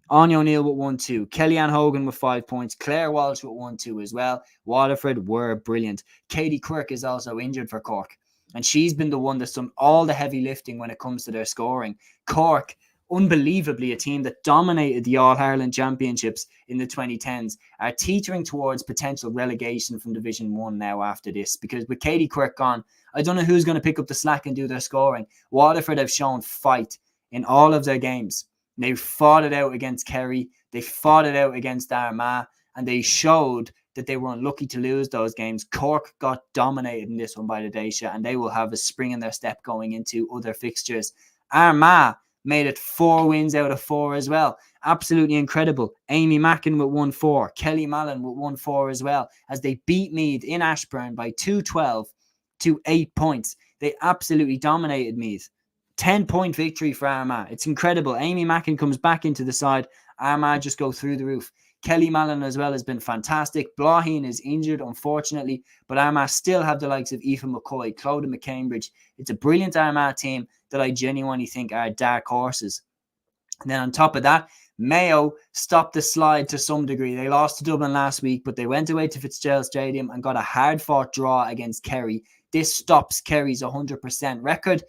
Anya O'Neill with 1-2. Kellyanne Hogan with 5 points. Claire Walsh with 1-2 as well. Waterford were brilliant. Katie Quirk is also injured for Cork. And she's been the one that's done all the heavy lifting when it comes to their scoring. Cork, unbelievably a team that dominated the All-Ireland Championships in the 2010s, are teetering towards potential relegation from Division 1 now after this. Because with Katie Quirk gone, I don't know who's going to pick up the slack and do their scoring. Waterford have shown fight in all of their games. They fought it out against Kerry. They fought it out against Armagh. And they showed that they were unlucky to lose those games. Cork got dominated in this one by the Dacia, and they will have a spring in their step going into other fixtures. Armagh made it 4 wins out of 4 as well. Absolutely incredible. Amy Mackin with 1-4. Kelly Mallon with 1-4 as well, as they beat Meath in Ashburn by 2-12 to 8 points. They absolutely dominated Meath. 10-point victory for Armagh. It's incredible. Amy Mackin comes back into the side. Armagh just go through the roof. Kelly Mallon as well has been fantastic. Blaheen is injured, unfortunately, but Armagh still have the likes of Aoife McCoy, Clodagh McCambridge. It's a brilliant Armagh team that I genuinely think are dark horses. And then on top of that, Mayo stopped the slide to some degree. They lost to Dublin last week, but they went away to Fitzgerald Stadium and got a hard-fought draw against Kerry. This stops Kerry's 100% record.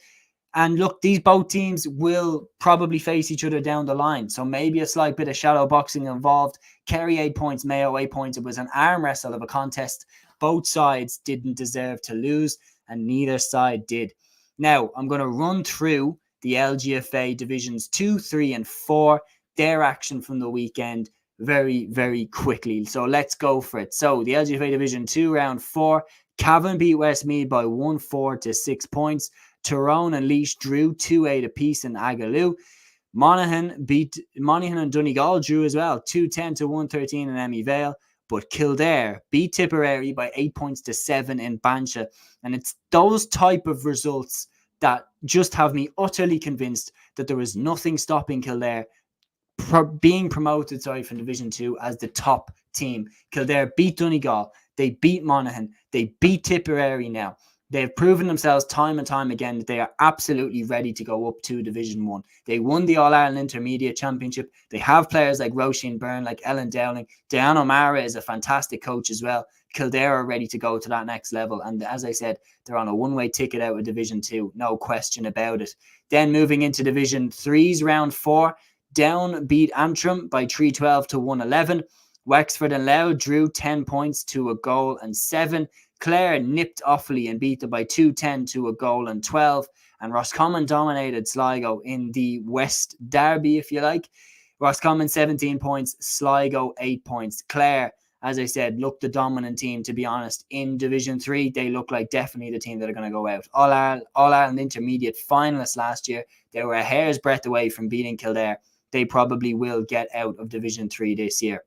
And look, these both teams will probably face each other down the line. So maybe a slight bit of shadow boxing involved. Kerry 8 points, Mayo 8 points. It was an arm wrestle of a contest. Both sides didn't deserve to lose, and neither side did. Now, I'm going to run through the LGFA Divisions 2, 3, and 4, their action from the weekend very, very quickly. So let's go for it. So the LGFA Division 2, Round 4, Cavan beat Westmeath by 1-4 to 6 points. Tyrone and Laois drew 2-8 apiece in Agaloo. Monaghan and Donegal drew as well, 2-10 to 1-13 in Emmy Vale. But Kildare beat Tipperary by 8 points to 7 in Bancha. And it's those type of results that just have me utterly convinced that there is nothing stopping Kildare being promoted from Division 2 as the top team. Kildare beat Donegal. They beat Monaghan. They beat Tipperary now. They've proven themselves time and time again that they are absolutely ready to go up to Division 1. They won the All-Ireland Intermediate Championship. They have players like Roisin Byrne, like Ellen Dowling. Diane O'Mara is a fantastic coach as well. Kildare are ready to go to that next level. And as I said, they're on a one-way ticket out of Division 2. No question about it. Then moving into Division 3's Round 4, Down beat Antrim by 3-12 to 1-11. Wexford and Louth drew 10 points to a goal and 7. Clare nipped Offaly and beat them by 2-10 to a goal and 12. And Roscommon dominated Sligo in the West Derby, if you like. Roscommon 17 points, Sligo 8 points. Clare, as I said, looked the dominant team, to be honest. In Division 3, they look like definitely the team that are going to go out. All-Ireland Intermediate finalists last year. They were a hair's breadth away from beating Kildare. They probably will get out of Division 3 this year.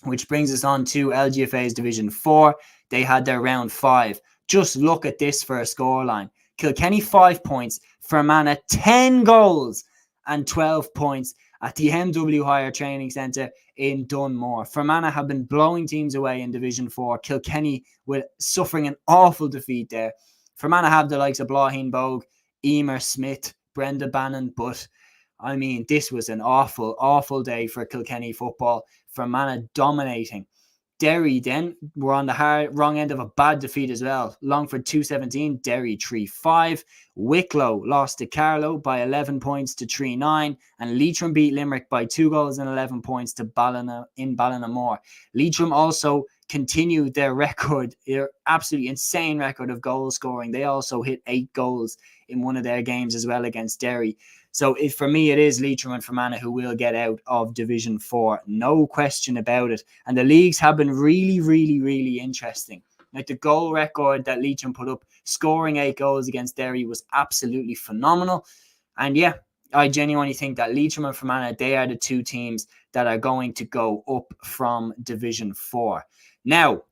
Which brings us on to LGFA's Division 4. They had their Round 5. Just look at this for a scoreline. Kilkenny 5 points, Fermanagh 10 goals and 12 points at the MW Hire Training Centre in Dunmore. Fermanagh have been blowing teams away in Division 4. Kilkenny with suffering an awful defeat there. Fermanagh have the likes of Blaheen Bogue, Emer Smith, Brenda Bannon, but I mean, this was an awful, awful day for Kilkenny football. Fermanagh dominating. Derry then were on the wrong end of a bad defeat as well. Longford 2-17, Derry 3-5. Wicklow lost to Carlow by 11 points to 3-9. And Leitrim beat Limerick by 2 goals and 11 points to Ballinamore. Leitrim also continued their record, their absolutely insane record of goal scoring. They also hit 8 goals in one of their games as well against Derry. So for me, it is Leitrim and Fermanagh who will get out of Division 4. No question about it. And the leagues have been really, really, really interesting. Like the goal record that Leitrim put up, scoring 8 goals against Derry, was absolutely phenomenal. And yeah, I genuinely think that Leitrim and Fermanagh, they are the two teams that are going to go up from Division 4. Now,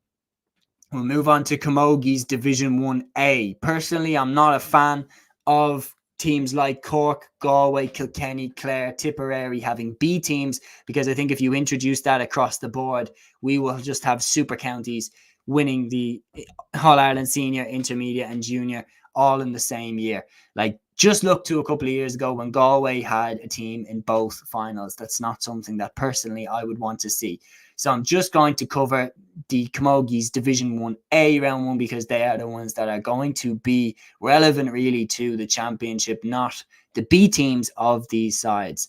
we'll move on to Camogui's Division 1A. Personally, I'm not a fan of teams like Cork, Galway, Kilkenny, Clare, Tipperary having B teams, because I think if you introduce that across the board, we will just have super counties winning the All-Ireland Senior, Intermediate and Junior all in the same year. Like, just look to a couple of years ago when Galway had a team in both finals. That's not something that personally I would want to see. So I'm just going to cover the Camogies Division 1A Round 1 because they are the ones that are going to be relevant really to the championship, not the B teams of these sides.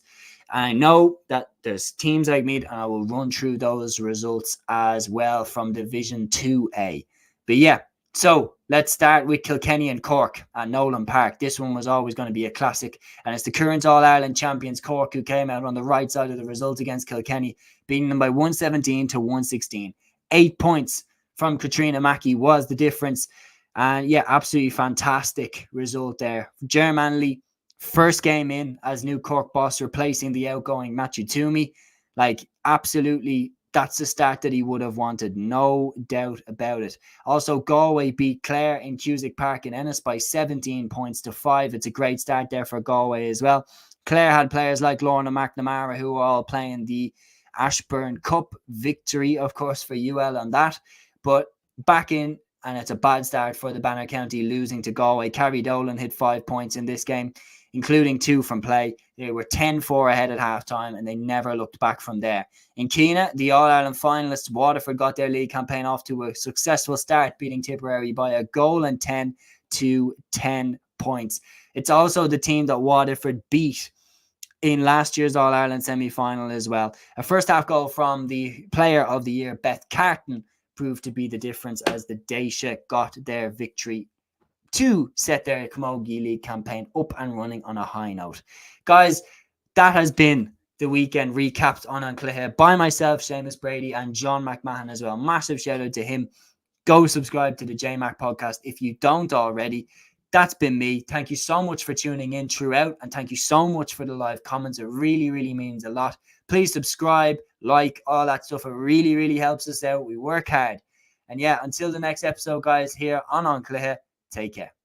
I know that there's teams like me, and I will run through those results as well from Division 2A. But yeah, so let's start with Kilkenny and Cork at Nolan Park. This one was always going to be a classic, and it's the current All-Ireland champions Cork who came out on the right side of the result against Kilkenny, beating them by 117 to 116. 8 points from Katrina Mackey was the difference. And yeah, absolutely fantastic result there. Germanley, first game in as new Cork boss, replacing the outgoing Matthew Toomey. Like, absolutely, that's the start that he would have wanted. No doubt about it. Also, Galway beat Clare in Cusack Park in Ennis by 17 points to 5. It's a great start there for Galway as well. Clare had players like Lorna McNamara who were all playing the Ashburn Cup victory, of course, for UL on that. But back in, and it's a bad start for the Banner County, losing to Galway. Kerry Dolan hit 5 points in this game, including 2 from play. They were 10-4 ahead at halftime, and they never looked back from there. In Keena, the All-Ireland finalists, Waterford got their league campaign off to a successful start, beating Tipperary by a goal and 10 to 10 points. It's also the team that Waterford beat in last year's All-Ireland semi-final as well. A first-half goal from the Player of the Year, Beth Carton, proved to be the difference as the Daisha got their victory to set their Camogie League campaign up and running on a high note. Guys, that has been the weekend recapped on Cluiche by myself, Séamus Brady, and John McMahon as well. Massive shout out to him. Go subscribe to the JMAC Podcast if you don't already. That's been me. Thank you so much for tuning in throughout, and thank you so much for the live comments. It really, really means a lot. Please subscribe, like, all that stuff. It really, really helps us out. We work hard. And yeah, until the next episode, guys, here on Cluiche, take care.